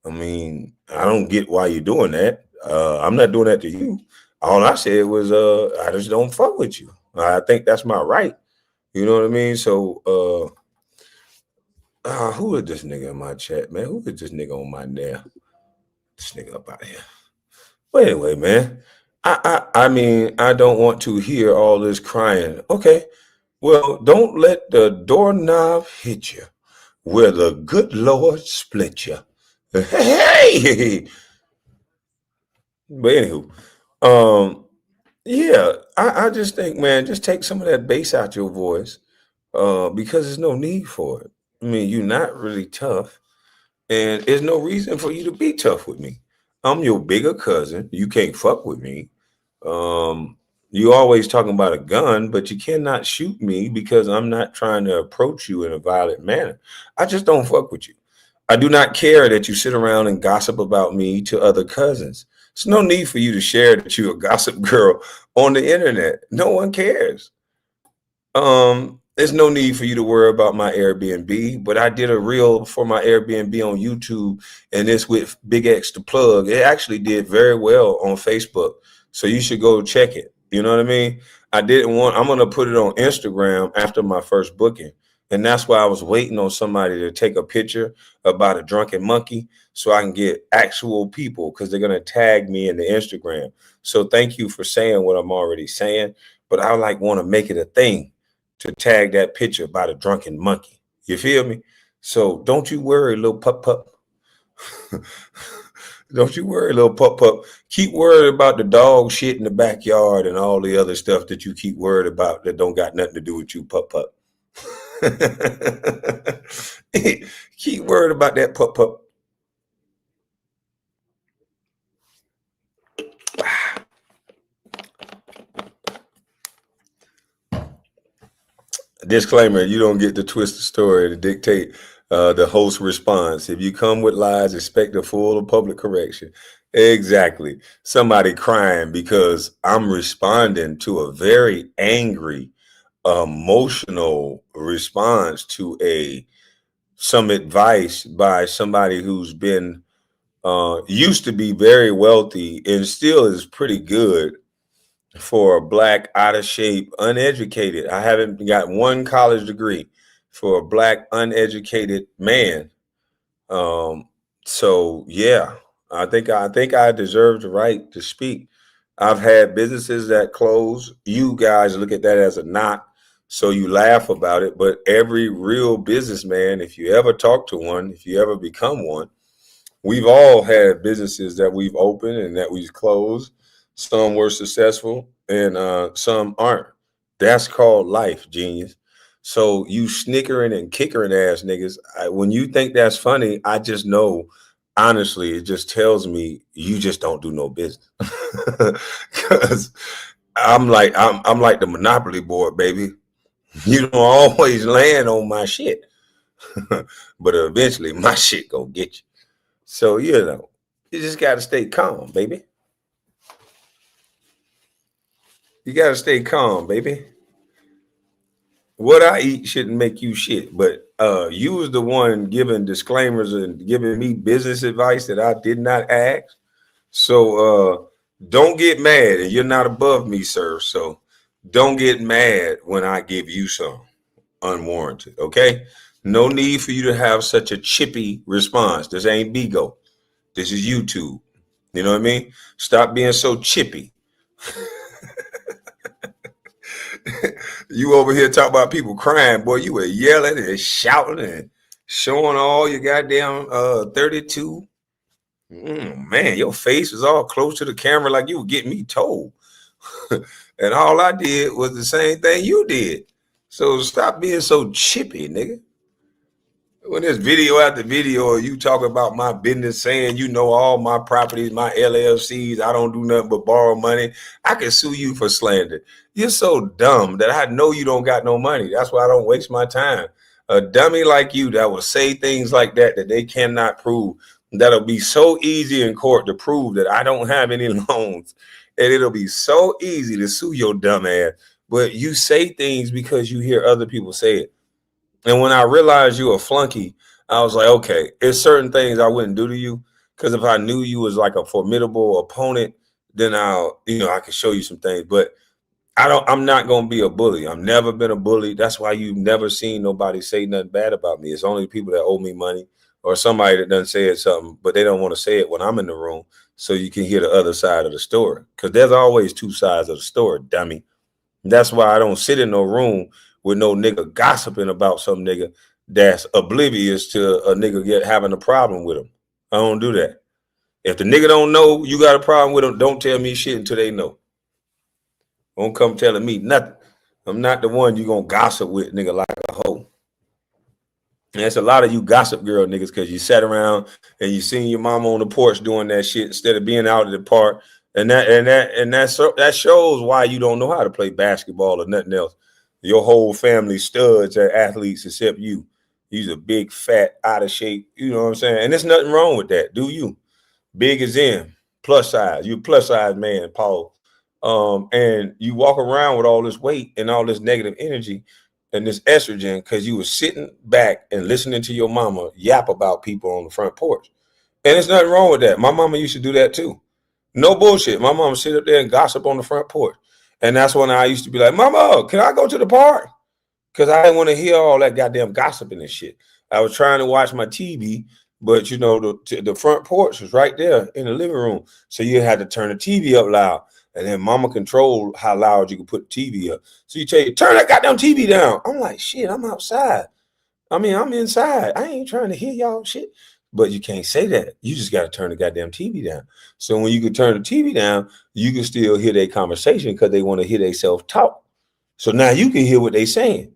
I mean, I don't get why you're doing that. I'm not doing that to you. All I said was, I just don't fuck with you. I think that's my right. You know what I mean? So, who is this nigga in my chat, man? Who is this nigga on my there? This nigga up out here. But anyway, man, I mean, I don't want to hear all this crying. Okay, well, don't let the doorknob hit you where the good Lord split you. Hey, but anywho, um, yeah, I just think, man, just take some of that bass out your voice, because there's no need for it. I mean, you're not really tough, and there's no reason for you to be tough with me. I'm your bigger cousin. You can't fuck with me. Um, you always talking about a gun, but you cannot shoot me because I'm not trying to approach you in a violent manner. I just don't fuck with you. I do not care that you sit around and gossip about me to other cousins. There's no need for you to share that you're a gossip girl on the internet. No one cares. There's no need for you to worry about my Airbnb, but I did a reel for my Airbnb on YouTube, and it's with Big X the plug. It actually did very well on Facebook, so you should go check it. You know what I mean? I'm gonna put it on Instagram after my first booking, and that's why I was waiting on somebody to take a picture about a drunken monkey so I can get actual people because they're gonna tag me in the Instagram. So thank you for saying what I'm already saying, but I like want to make it a thing to tag that picture by the drunken monkey. You feel me? So don't you worry, little pup pup. Don't you worry, little pup pup. Keep worried about the dog shit in the backyard and all the other stuff that you keep worried about that don't got nothing to do with you, pup pup. Keep worried about that pup pup. Disclaimer: you don't get to twist the story to dictate the host response. If you come with lies, expect a full or public correction. Exactly. Somebody crying because I'm responding to a very angry, emotional response to a some advice by somebody who's been used to be very wealthy and still is pretty good for a black, out of shape, uneducated. I haven't got one college degree for a black, uneducated man. Um, so yeah, I think I deserve the right to speak. I've had businesses that close. You guys look at that as a knock, so you laugh about it. But every real businessman, if you ever talk to one, if you ever become one, we've all had businesses that we've opened and that we've closed. Some were successful and some aren't. That's called life, genius. So you snickering and kickering ass niggas, when you think that's funny, I just know, honestly, it just tells me you just don't do no business. Because I'm like the Monopoly board, baby. You don't always land on my shit, but eventually my shit gonna get you. So you just gotta stay calm, baby. You gotta stay calm, baby. What I eat shouldn't make you shit, but you was the one giving disclaimers and giving me business advice that I did not ask. So don't get mad, and you're not above me, sir. So don't get mad when I give you some unwarranted. Okay, no need for you to have such a chippy response. This ain't Bigo. This is YouTube. You know what I mean? Stop being so chippy. You over here talking about people crying, boy. You were yelling and shouting and showing all your goddamn 32. Man, your face was all close to the camera like you were getting me told. And all I did was the same thing you did. So stop being so chippy, nigga. When there's video after video of you talking about my business, saying you know all my properties, my LLCs, I don't do nothing but borrow money, I can sue you for slander. You're so dumb that I know you don't got no money. That's why I don't waste my time. A dummy like you that will say things like that they cannot prove, that'll be so easy in court to prove that I don't have any loans. And it'll be so easy to sue your dumb ass. But you say things because you hear other people say it. And when I realized you a flunky, I was like, okay, there's certain things I wouldn't do to you. Because if I knew you was like a formidable opponent, then I could show you some things. But I'm not gonna be a bully. I've never been a bully. That's why you've never seen nobody say nothing bad about me. It's only people that owe me money or somebody that done said something, but they don't want to say it when I'm in the room so you can hear the other side of the story. Because there's always two sides of the story, dummy. That's why I don't sit in no room with no nigga gossiping about some nigga that's oblivious to a nigga having a problem with him. I don't do that. If the nigga don't know you got a problem with him, don't tell me shit until they know. Don't come telling me nothing. I'm not the one you gonna gossip with, nigga, like a hoe. And that's a lot of you gossip girl niggas because you sat around and you seen your mama on the porch doing that shit instead of being out at the park. That shows why you don't know how to play basketball or nothing else. Your whole family studs are athletes except you. You's a big, fat, out of shape. You know what I'm saying? And there's nothing wrong with that. Do you? Big as in plus size. You a plus size man, Paul. And you walk around with all this weight and all this negative energy and this estrogen because you were sitting back and listening to your mama yap about people on the front porch. And there's nothing wrong with that. My mama used to do that too. No bullshit. My mama sit up there and gossip on the front porch. And that's when I used to be like, Mama, can I go to the park? Because I didn't want to hear all that goddamn gossiping and shit. I was trying to watch my TV, but the front porch was right there in the living room. So you had to turn the TV up loud. And then mama controlled how loud you could put the TV up. So you tell you, turn that goddamn TV down. I'm like, shit, I'm outside. I mean, I'm inside. I ain't trying to hear y'all shit. But you can't say that. You just got to turn the goddamn TV down. So when you can turn the TV down, you can still hear their conversation because they want to hear themselves talk. So now you can hear what they saying.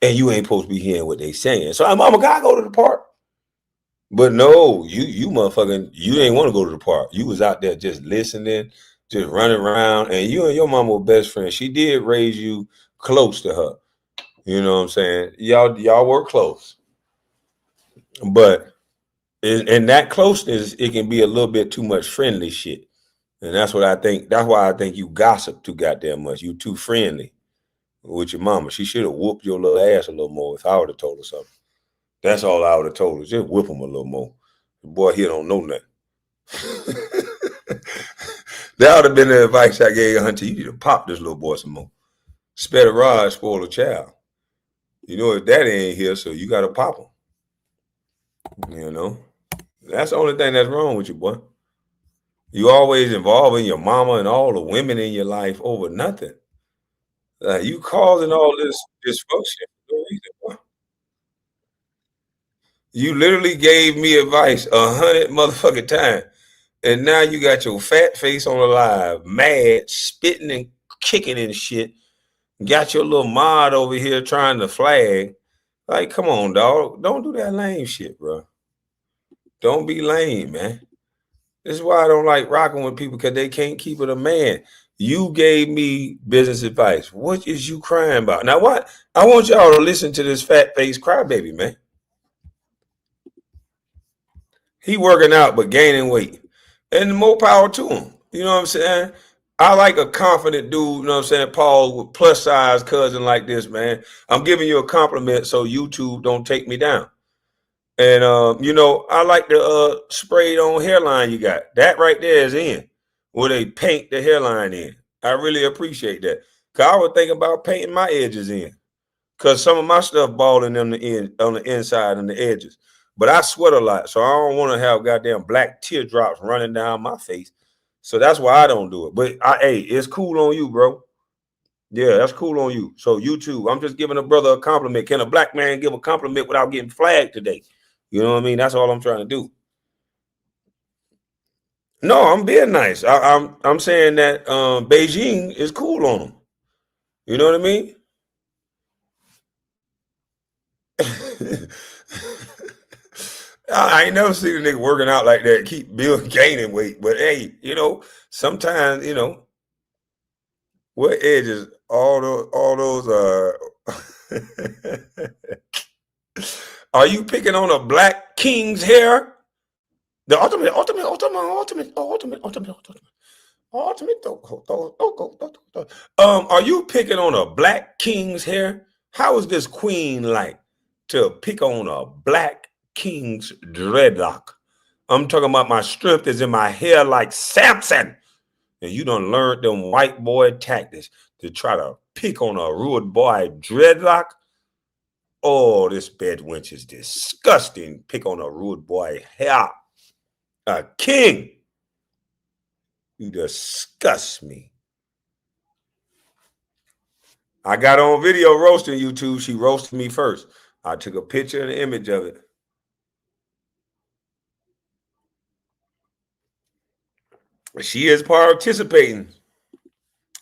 And you ain't supposed to be hearing what they saying. So I'm gotta go to the park. But no, you motherfucking, you ain't want to go to the park. You was out there just listening, just running around, and you and your mama were best friends. She did raise you close to her. You know what I'm saying? Y'all were close. But in that closeness, it can be a little bit too much friendly shit. And that's what I think. That's why I think you gossip too goddamn much. You too friendly with your mama. She should have whooped your little ass a little more if I would have told her something. That's all I would have told her. Just whip him a little more. The boy here don't know nothing. That would have been the advice I gave Hunter. You need to pop this little boy some more. Spare the rod, spoil the child. You know, if daddy ain't here, so you got to pop him. You know? That's the only thing that's wrong with you, boy. You always involving your mama and all the women in your life over nothing. You causing all this dysfunction for no reason, boy. You literally gave me advice 100 motherfucking times. And now you got your fat face on the live, mad, spitting and kicking and shit, Got your little mod over here trying to flag. Like, come on, dog. Don't do that lame shit, bro. Don't be lame, man. This is why I don't like rocking with people because they can't keep it a man. You gave me business advice. What is you crying about? Now, what? I want y'all to listen to this fat face crybaby, man. He working out but gaining weight. And more power to him. You know what I'm saying? I like a confident dude, you know what I'm saying, Paul, with plus size cousin like this, man. I'm giving you a compliment so YouTube don't take me down. And I like the sprayed on hairline you got. That right there is in where they paint the hairline in. I really appreciate that. Cause I was thinking about painting my edges in. Cause some of my stuff balling on the inside and the edges. But I sweat a lot, so I don't want to have goddamn black teardrops running down my face. So that's why I don't do it. But hey, it's cool on you, bro. Yeah, that's cool on you. So you too. I'm just giving a brother a compliment. Can a black man give a compliment without getting flagged today? You know what I mean? That's all I'm trying to do. No, I'm being nice. I'm saying that Beijing is cool on them. You know what I mean? I ain't never seen a nigga working out like that, keep building gaining weight. But hey, sometimes what edges all those are you picking on a black king's hair? The ultimate. Are you picking on a black king's hair? How is this queen like to pick on a black king's dreadlock? I'm talking about my strength is in my hair like Samson. And you done learned them white boy tactics to try to pick on a rude boy dreadlock. Oh, this bed wench is disgusting. Pick on a rude boy hair. A king. You disgust me. I got on video roasting YouTube. She roasted me first. I took a picture and an image of it. She is participating.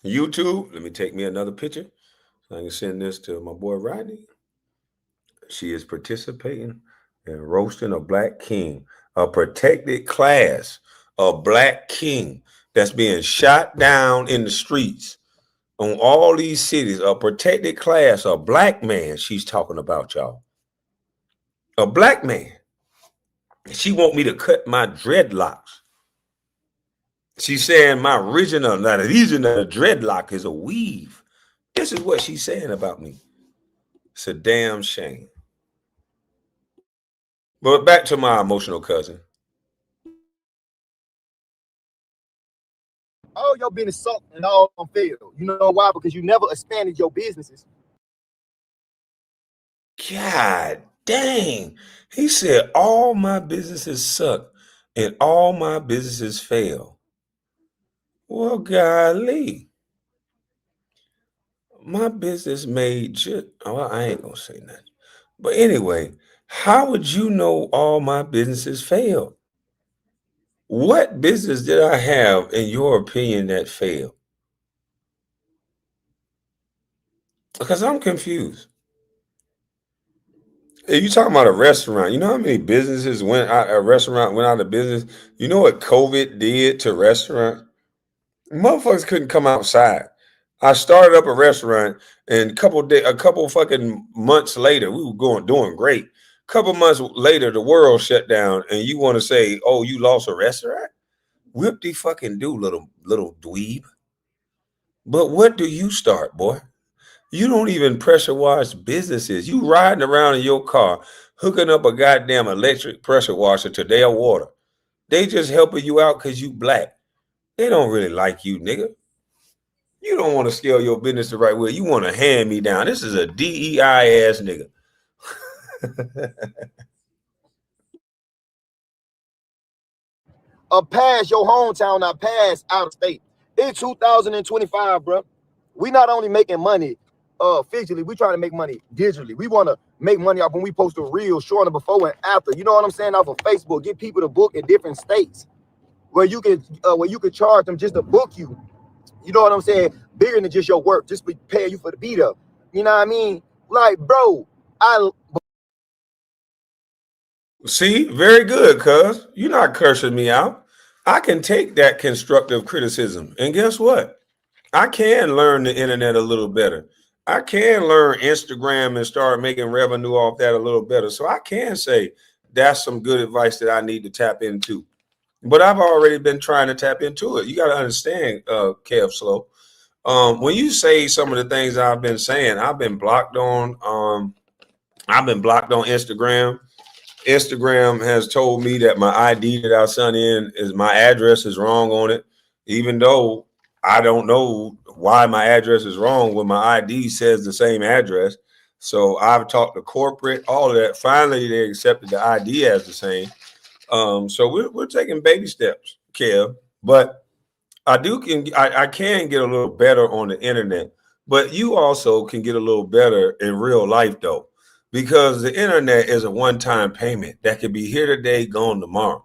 YouTube, let me take me another picture so I can send this to my boy Rodney. She is participating in roasting a black king, a protected class, a black king that's being shot down in the streets on all these cities, a protected class, a black man she's talking about, y'all. A black man. She want me to cut my dreadlocks. She's saying my original dreadlock is a weave. This is what she's saying about me. It's a damn shame. But back to my emotional cousin. All your business suck and all failed. You know why? Because you never expanded your businesses. God dang. He said all my businesses suck and all my businesses fail. Well, golly. My business made just, well, I ain't gonna say nothing. But anyway, how would you know all my businesses failed? What business did I have, in your opinion, that failed? Because I'm confused. If you talking about a restaurant, you know how many businesses a restaurant went out of business? You know what COVID did to restaurants? Motherfuckers couldn't come outside. I started up a restaurant, and a couple fucking months later, we were doing great. A couple months later, the world shut down, and you want to say, "Oh, you lost a restaurant?" Whip the fucking do, little dweeb. But what do you start, boy? You don't even pressure wash businesses. You riding around in your car, hooking up a goddamn electric pressure washer to their water. They just helping you out because you black. They don't really like you, nigga. You don't want to scale your business the right way. You want to hand me down. This is a DEI ass nigga. Pass your hometown, not pass out of state. It's 2025, bro. We not only making money physically, we trying to make money digitally. We want to make money off when we post a reel showing the before and after. You know what I'm saying? Off of Facebook, get people to book in different states where you can charge them just to book you. You know what I'm saying? Bigger than just your work, just paying you for the beat up. You know what I mean? Like, bro, I See, very good, cuz you're not cursing me out. I can take that constructive criticism. And guess what? I can learn the internet a little better. I can learn Instagram and start making revenue off that a little better. So I can say that's some good advice that I need to tap into. But I've already been trying to tap into it. You got to understand, Kev Slow. When you say some of the things I've been saying, I've been blocked on Instagram. Instagram has told me that my ID that I sent in is my address is wrong on it, even though I don't know why my address is wrong when my ID says the same address. So I've talked to corporate, all of that. Finally, they accepted the ID as the same. So we're taking baby steps, Kev. But I can get a little better on the internet, but you also can get a little better in real life though, because the internet is a one-time payment that could be here today, gone tomorrow.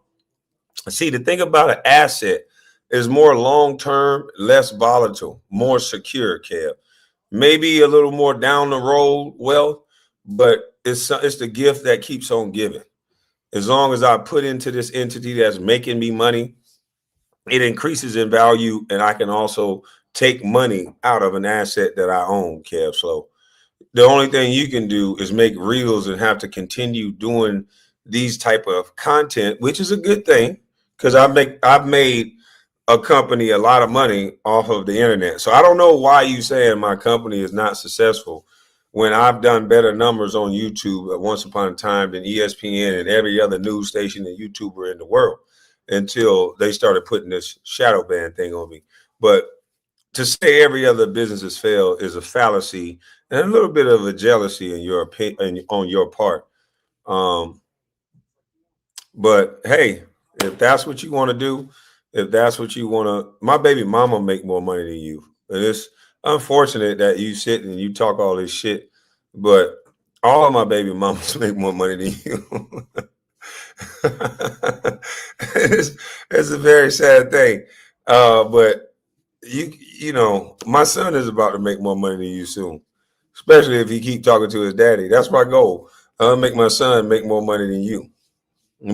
See, the thing about an asset is more long-term, less volatile, more secure, Kev. Maybe a little more down the road wealth, but it's the gift that keeps on giving. As long as I put into this entity that's making me money, it increases in value, and I can also take money out of an asset that I own, Kev. So the only thing you can do is make reels and have to continue doing these type of content, which is a good thing because I've made a company a lot of money off of the internet. So I don't know why you saying my company is not successful when I've done better numbers on YouTube at once upon a time than ESPN and every other news station and YouTuber in the world until they started putting this shadow ban thing on me. But to say every other business has failed is a fallacy and a little bit of a jealousy in your opinion on your part. Um, but hey, if that's what you want to do, if that's what you want to, my baby mama make more money than you. And it's unfortunate that you sit and you talk all this shit, but all of my baby mamas make more money than you. it's, it's a very sad thing. But you know, my son is about to make more money than you soon, especially if he keep talking to his daddy. That's my goal. I'll make my son make more money than you.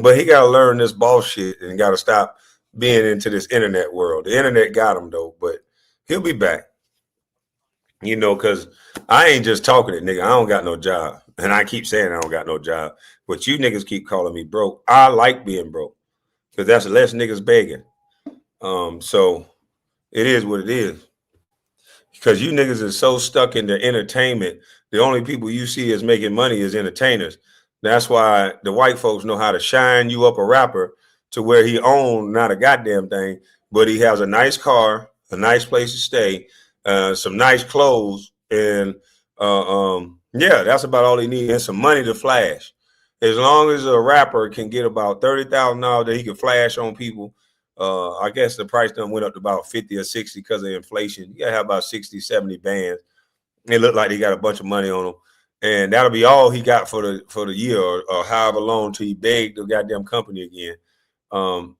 But he got to learn this boss shit and got to stop being into this internet world. The internet got him though, but he'll be back. You know, because I ain't just talking it, nigga. I don't got no job. And I keep saying I don't got no job. But you niggas keep calling me broke. I like being broke because that's less niggas begging. So it is what it is. Because you niggas are so stuck in the entertainment, the only people you see as making money is entertainers. That's why the white folks know how to shine you up a rapper to where he own not a goddamn thing, but he has a nice car, a nice place to stay, some nice clothes, and yeah, that's about all he needs, and some money to flash. As long as a rapper can get about $30,000 that he can flash on people, I guess the price done went up to about 50 or 60 because of inflation. You gotta have about 60, 70 bands. It looked like he got a bunch of money on him. And that'll be all he got for the year or however long till he begged the goddamn company again. Um,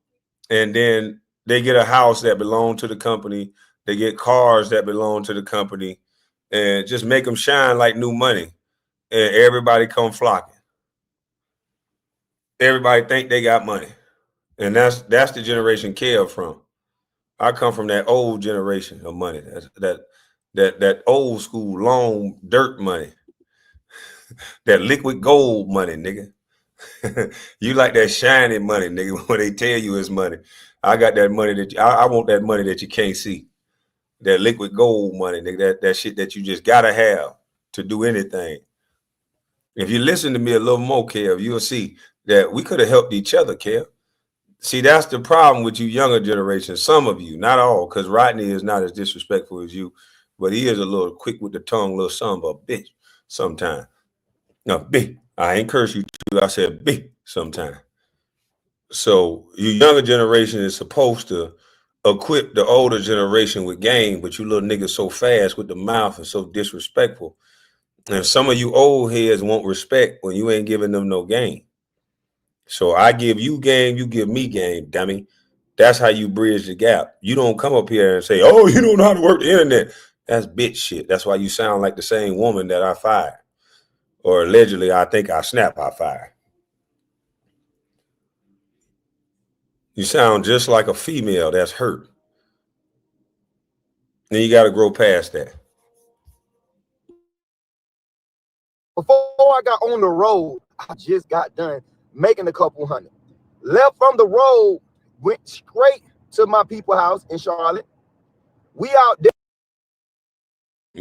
and then they get a house that belonged to the company. They get cars that belong to the company, and just make them shine like new money. And everybody come flocking. Everybody think they got money, and that's the generation Kev from. I come from that old generation of money. That old school long dirt money, that liquid gold money, nigga. You like that shiny money, nigga. When they tell you it's money, I got that money I want that money that you can't see. That liquid gold money, nigga. That shit that you just gotta have to do anything. If you listen to me a little more, Kev, you'll see that we could have helped each other, Kev. See, that's the problem with you younger generation. Some of you, not all, because Rodney is not as disrespectful as you, but he is a little quick with the tongue, little son of a bitch sometimes. No, bitch. I ain't curse you too. I said bitch sometimes. So you younger generation is supposed to equip the older generation with game, but you little niggas so fast with the mouth and so disrespectful. And some of you old heads want respect when you ain't giving them no game. So I give you game, you give me game, dummy. That's how you bridge the gap. You don't come up here and say, "Oh, you don't know how to work the internet." That's bitch shit. That's why you sound like the same woman that I fired, or allegedly I think I fired. You sound just like a female that's hurt. Then you got to grow past that. Before I got on the road, I just got done making a couple hundred. Left from the road, went straight to my people's house in Charlotte. We out there.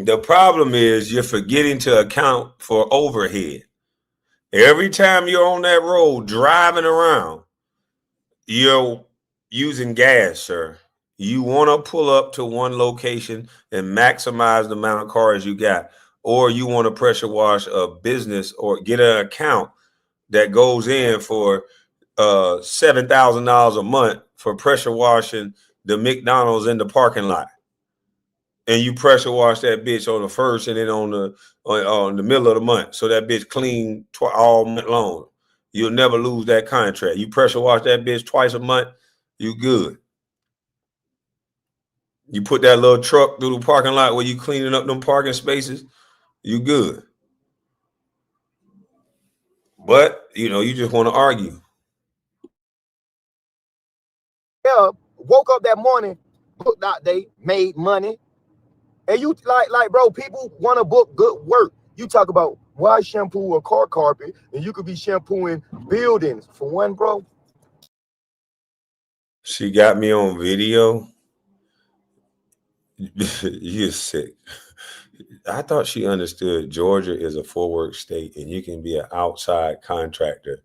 The problem is you're forgetting to account for overhead. Every time you're on that road driving around, you're using gas, sir. You want to pull up to one location and maximize the amount of cars you got, or you want to pressure wash a business or get an account that goes in for $7,000 a month for pressure washing the McDonald's in the parking lot, and you pressure wash that bitch on the first and then on the middle of the month, so that bitch clean all month long. You'll never lose that contract. You pressure wash that bitch twice a month, you good. You put that little truck through the parking lot where you cleaning up them parking spaces, you good. But you just want to argue. Yeah, woke up that morning, booked out day, made money. And you like, bro, people want to book good work. You talk about why shampoo a car carpet, and you could be shampooing buildings for one, bro. She got me on video. You're sick. I thought she understood Georgia is a four-work state, and you can be an outside contractor,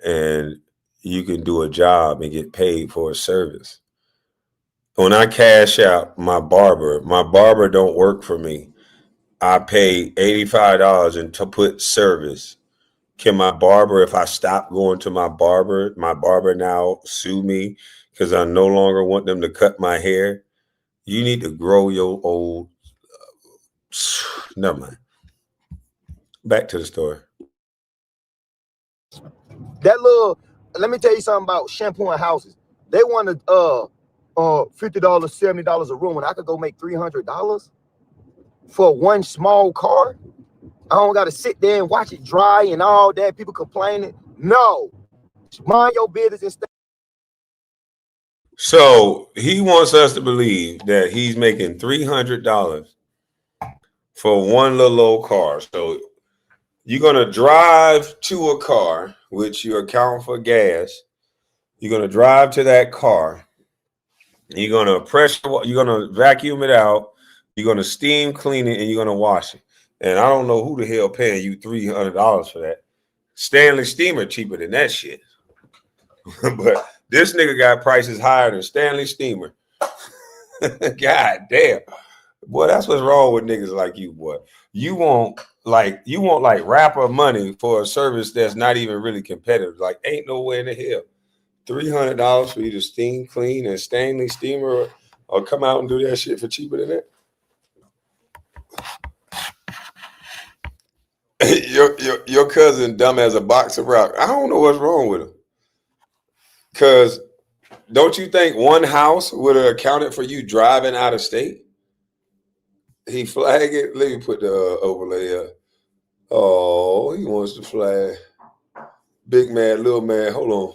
and you can do a job and get paid for a service. When I cash out my barber don't work for me. I pay $85 and to put service. Can my barber, if I stop going to my barber now sue me because I no longer want them to cut my hair? You need to grow your old. Never mind. Back to the story. That little, let me tell you something about shampooing houses. They wanted $50, $70 a room, and I could go make $300 for one small car. I don't got to sit there and watch it dry and all that. People complaining. No, mind your business and stay. So he wants us to believe that he's making $300 for one little old car. So you're gonna drive to a car, which you account for gas. You're gonna drive to that car. You're gonna you're gonna vacuum it out. You're gonna steam clean it, and you're gonna wash it. And I don't know who the hell paying you $300 for that. Stanley Steamer cheaper than that shit. But this nigga got prices higher than Stanley Steamer. God damn. Boy, that's what's wrong with niggas like you, boy. You want like rapper money for a service that's not even really competitive. Like, ain't no way in the hell. $300 for you to steam clean and Stanley Steamer or come out and do that shit for cheaper than that. your cousin dumb as a box of rock. I don't know what's wrong with him. Cause don't you think one house would have accounted for you driving out of state? He flagged it. Let me put the overlay up. Oh, he wants to flag. Big man, little man. Hold on.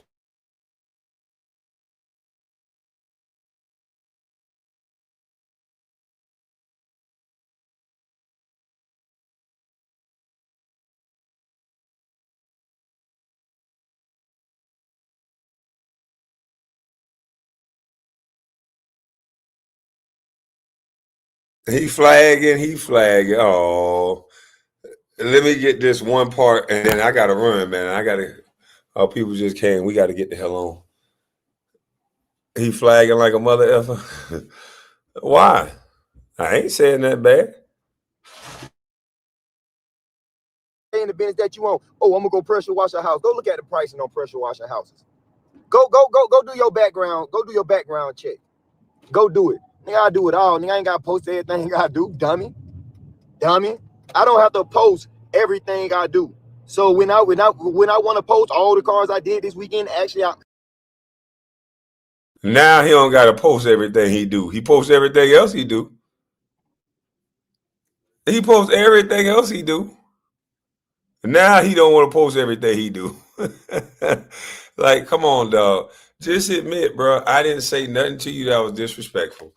He flagging. Oh, let me get this one part, and then I gotta run, man. Our people just came. We gotta get the hell on. He flagging like a mother effer. Why? I ain't saying that bad. In the business that you want. Oh, I'm gonna go pressure wash a house. Go look at the pricing on pressure washing houses. Go do your background. Go do your background check. Go do it. Nigga, I do it all. Nigga, I ain't gotta post everything I do. Dummy. I don't have to post everything I do. So when I want to post all the cars I did this weekend, actually, Now he don't got to post everything he do. He posts everything else he do. He posts everything else he do. Now he don't want to post everything he do. Like, come on, dog. Just admit, bro. I didn't say nothing to you that was disrespectful.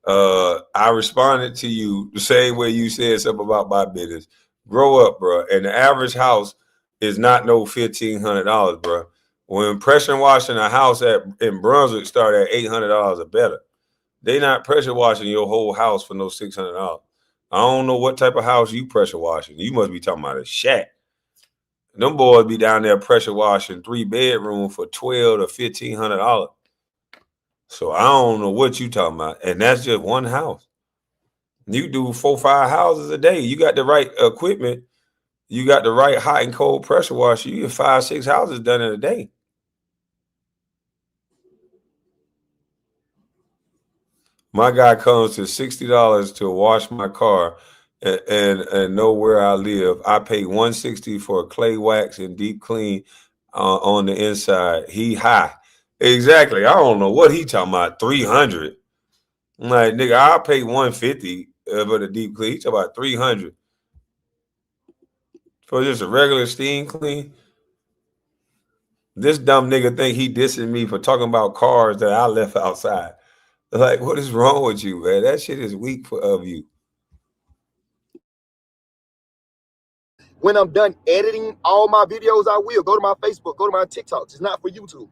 I responded to you the same way you said something about my business. Grow up, bro. And the average house is not no $1,500, bro. When pressure washing a house in Brunswick start at $800 or better, they not pressure washing your whole house for no $600. I don't know what type of house you pressure washing. You must be talking about a shack. Them boys be down there pressure washing 3-bedroom for $1,200 to $1,500. So I don't know what you talking about, and that's just one house. You do 4-5 houses a day. You got the right equipment. You got the right hot and cold pressure washer. You get 5-6 houses done in a day. My guy comes to $60 to wash my car and know where I live. I pay $160 for clay wax and deep clean on the inside. He high. Exactly. I don't know what he talking about. 300. I'm like, nigga, I'll pay $150 for the deep clean. He talking about 300 for just a regular steam clean. This dumb nigga think he dissing me for talking about cars that I left outside. Like, what is wrong with you, man? That shit is weak of you. When I'm done editing all my videos, I will go to my Facebook, go to my TikToks. It's not for YouTube.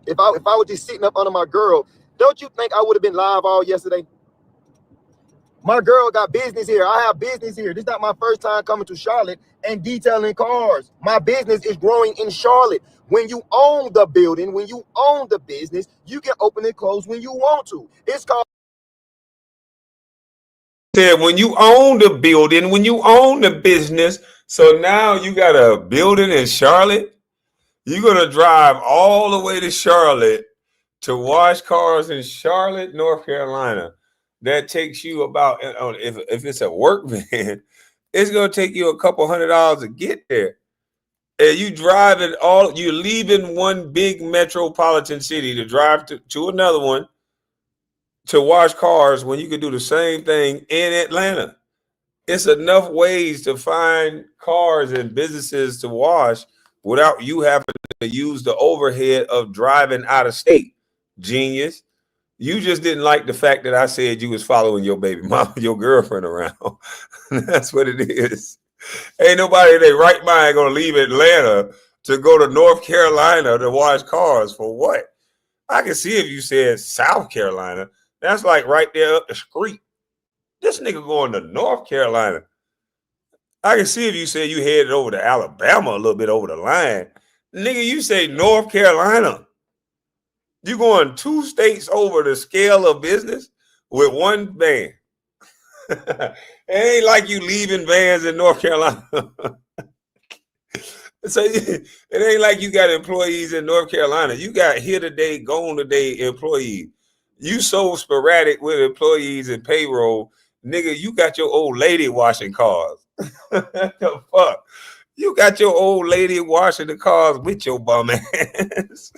If I was just sitting up under my girl, don't you think I would have been live all yesterday? My girl got business here. I have business here. This is not my first time coming to Charlotte and detailing cars. My business is growing in Charlotte. When you own the building, when you own the business, you can open and close when you want to. It's called. Said when you own the building, when you own the business, so now you got a building in Charlotte. You're gonna drive all the way to Charlotte to wash cars in Charlotte, North Carolina. That takes you about, if it's a work van, it's gonna take you a couple $100 to get there. And you're leaving one big metropolitan city to drive to another one to wash cars when you could do the same thing in Atlanta. It's enough ways to find cars and businesses to wash without you having to use the overhead of driving out of state. Genius. You just didn't like the fact that I said you was following your baby mama, your girlfriend around. That's what it is. Ain't nobody in their right mind gonna leave Atlanta to go to North Carolina to wash cars for what? I can see if you said South Carolina. That's like right there up the street. This nigga going to North Carolina. I can see if you said you headed over to Alabama a little bit over the line. Nigga, you say North Carolina. You going 2 states over the scale of business with one van. It ain't like you leaving vans in North Carolina. So it ain't like you got employees in North Carolina. You got here today, gone today employees. You so sporadic with employees and payroll. Nigga, you got your old lady washing cars. The fuck? You got your old lady washing the cars with your bum ass.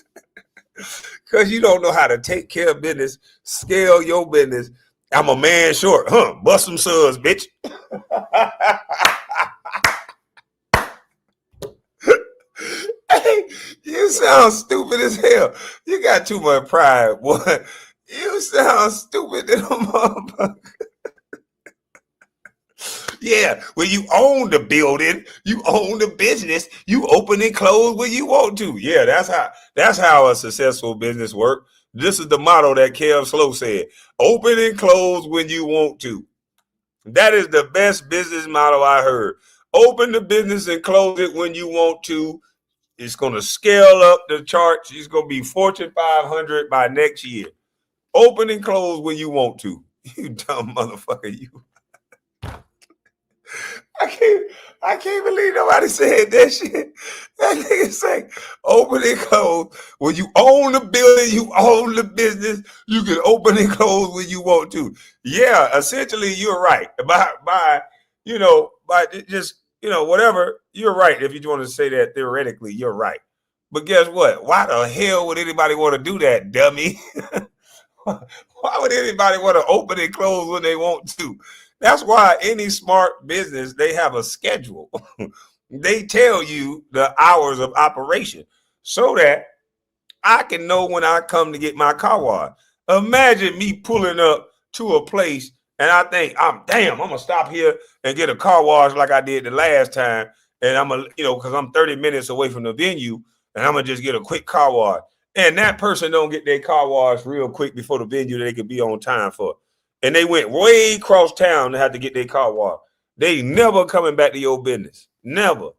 Because you don't know how to take care of business, scale your business. I'm a man short. Bust some suds, bitch. Hey, you sound stupid as hell. You got too much pride, boy. You sound stupid than a motherfucker. Yeah, when you own the building, you own the business, you open and close when you want to. Yeah, that's how a successful business works. This is the motto that Kev Slow said. Open and close when you want to. That is the best business motto I heard. Open the business and close it when you want to. It's going to scale up the charts. It's going to be Fortune 500 by next year. Open and close when you want to. You dumb motherfucker, you. I can't believe nobody said that shit. That nigga say, open and close. When you own the building, you own the business, you can open and close when you want to. Yeah, essentially, you're right. By just, whatever, you're right. If you want to say that theoretically, you're right. But guess what? Why the hell would anybody want to do that, dummy? Why would anybody want to open and close when they want to? That's why any smart business, they have a schedule. They tell you the hours of operation so that I can know when I come to get my car wash. Imagine me pulling up to a place and I think I'm gonna stop here and get a car wash like I did the last time, and I'm gonna, because I'm 30 minutes away from the venue, and I'm gonna just get a quick car wash. And that person don't get their car wash real quick before the venue they could be on time for. And they went way across town to have to get their car wash. They never coming back to your business. Never.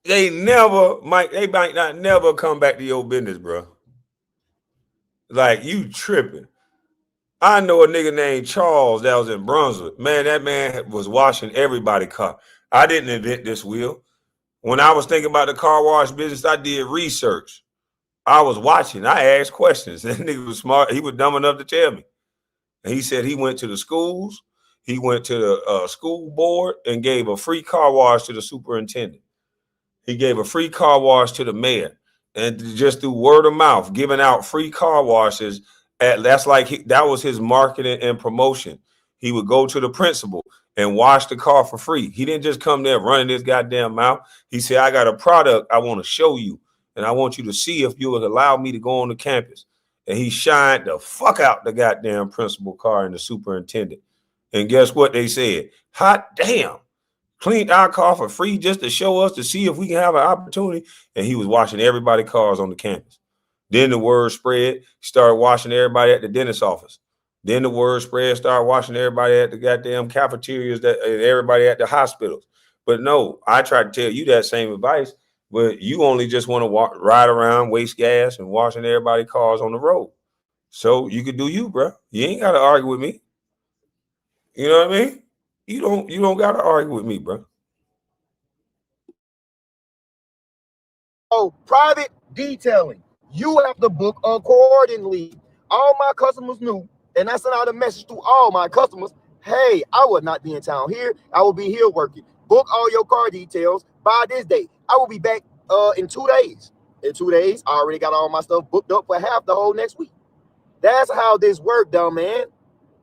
They might not never come back to your business, bro. Like, you tripping. I know a nigga named Charles that was in Brunswick. Man, that man was washing everybody's car. I didn't invent this wheel. When I was thinking about the car wash business, I did research. I was watching. I asked questions. That nigga was smart. He was dumb enough to tell me. And he said he went to the schools. He went to the school board and gave a free car wash to the superintendent. He gave a free car wash to the mayor, and just through word of mouth, giving out free car washes. That was his marketing and promotion. He would go to the principal and wash the car for free. He didn't just come there running his goddamn mouth. He said, I got a product I want to show you, and I want you to see if you would allow me to go on the campus. And he shined the fuck out the goddamn principal car and the superintendent. And guess what they said? Hot damn. Cleaned our car for free just to show us to see if we can have an opportunity. And he was washing everybody's cars on the campus. Then the word spread, started washing everybody at the dentist's office. Then the word spread, started washing everybody at the goddamn cafeterias, and everybody at the hospitals. But no, I tried to tell you that same advice, but you only just want to ride around, waste gas, and washing everybody's cars on the road. So you could do you, bro. You ain't got to argue with me. You know what I mean? You don't got to argue with me, bro. Oh, private detailing. You have to book accordingly. All my customers knew, and I sent out a message to all my customers. Hey, I will not be in town here. I will be here working. Book all your car details by this date. I will be back in 2 days. In 2 days, I already got all my stuff booked up for half the whole next week. That's how this works, dumb man.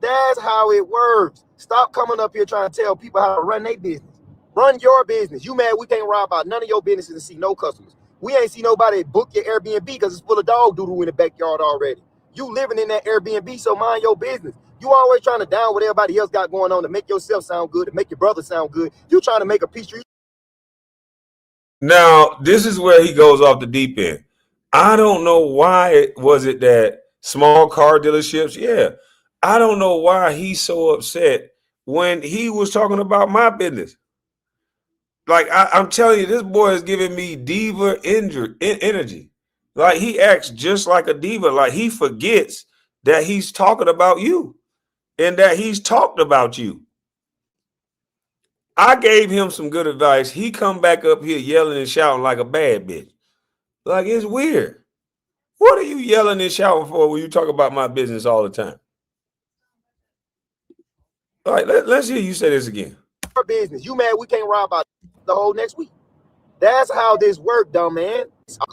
That's how it works. Stop coming up here trying to tell people how to run their business. Run your business. You mad we can't ride about none of your businesses and see no customers. We ain't see nobody book your Airbnb because it's full of dog doodle in the backyard already. You living in that Airbnb, so mind your business. You always trying to down what everybody else got going on to make yourself sound good, to make your brother sound good. You trying to make a peace treaty. Now, this is where he goes off the deep end. I don't know why was it that small car dealerships, I don't know why he's so upset when he was talking about my business. Like, I'm telling you, this boy is giving me diva energy. Like, he acts just like a diva. Like, he forgets that he's talking about you and that he's talked about you. I gave him some good advice. He come back up here yelling and shouting like a bad bitch. Like, it's weird. What are you yelling and shouting for when you talk about my business all the time? All right, let's hear you say this again. Your business. You mad we can't ride about the whole next week. That's how this works, dumb man.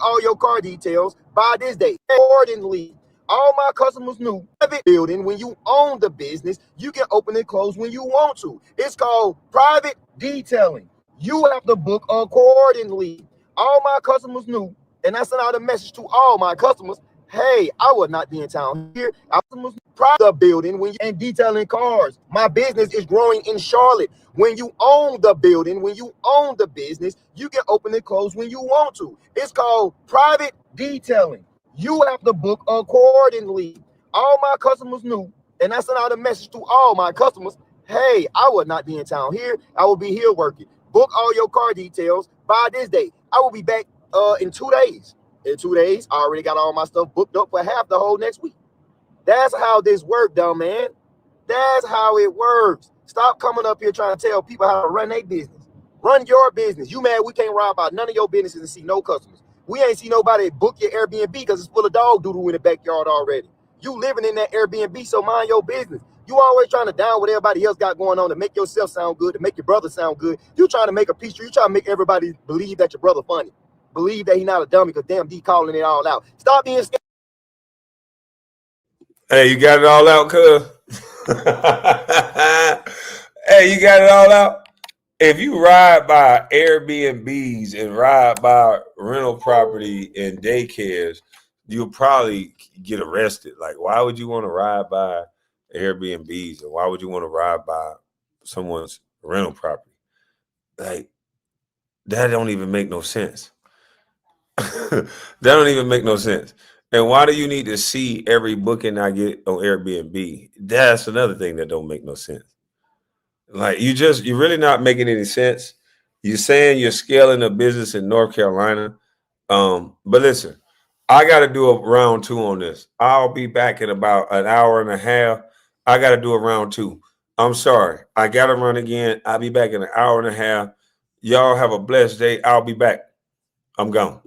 All your car details by this date. Accordingly, all my customers knew. Private building, when you own the business, you can open and close when you want to. It's called private detailing. You have to book accordingly. All my customers knew, and I sent out a message to all my customers. Hey, I will not be in town here. Customers the building when you and detailing cars. My business is growing in Charlotte. When you own the building, when you own the business, you can open and close when you want to. It's called private detailing. You have to book accordingly. All my customers knew, and I sent out a message to all my customers. Hey, I will not be in town here. I will be here working. Book all your car details by this date. I will be back in 2 days. In 2 days, I already got all my stuff booked up for half the whole next week. That's how this works, dumb man. That's how it works. Stop coming up here trying to tell people how to run their business. Run your business. You mad we can't ride about none of your businesses and see no customers. We ain't see nobody book your Airbnb because it's full of dog doodle in the backyard already. You living in that Airbnb, so mind your business. You always trying to down what everybody else got going on to make yourself sound good, to make your brother sound good. You trying to make a piece. You trying to make everybody believe that your brother funny. Believe that he not a dummy because damn D calling it all out. Stop being scared. Hey, you got it all out, cuz. Hey, you got it all out. If you ride by Airbnbs and ride by rental property and daycares, you'll probably get arrested. Like, why would you want to ride by Airbnbs and why would you want to ride by someone's rental property? Like, that don't even make no sense. That don't even make no sense. And why do you need to see every booking I get on Airbnb? That's another thing that don't make no sense. Like you're really not making any sense. You're saying you're scaling a business in North Carolina. But listen, I gotta do a round two on this. I'll be back in about an hour and a half. I gotta do a round two. I'm sorry. I gotta run again. I'll be back in an hour and a half. Y'all have a blessed day. I'll be back. I'm gone.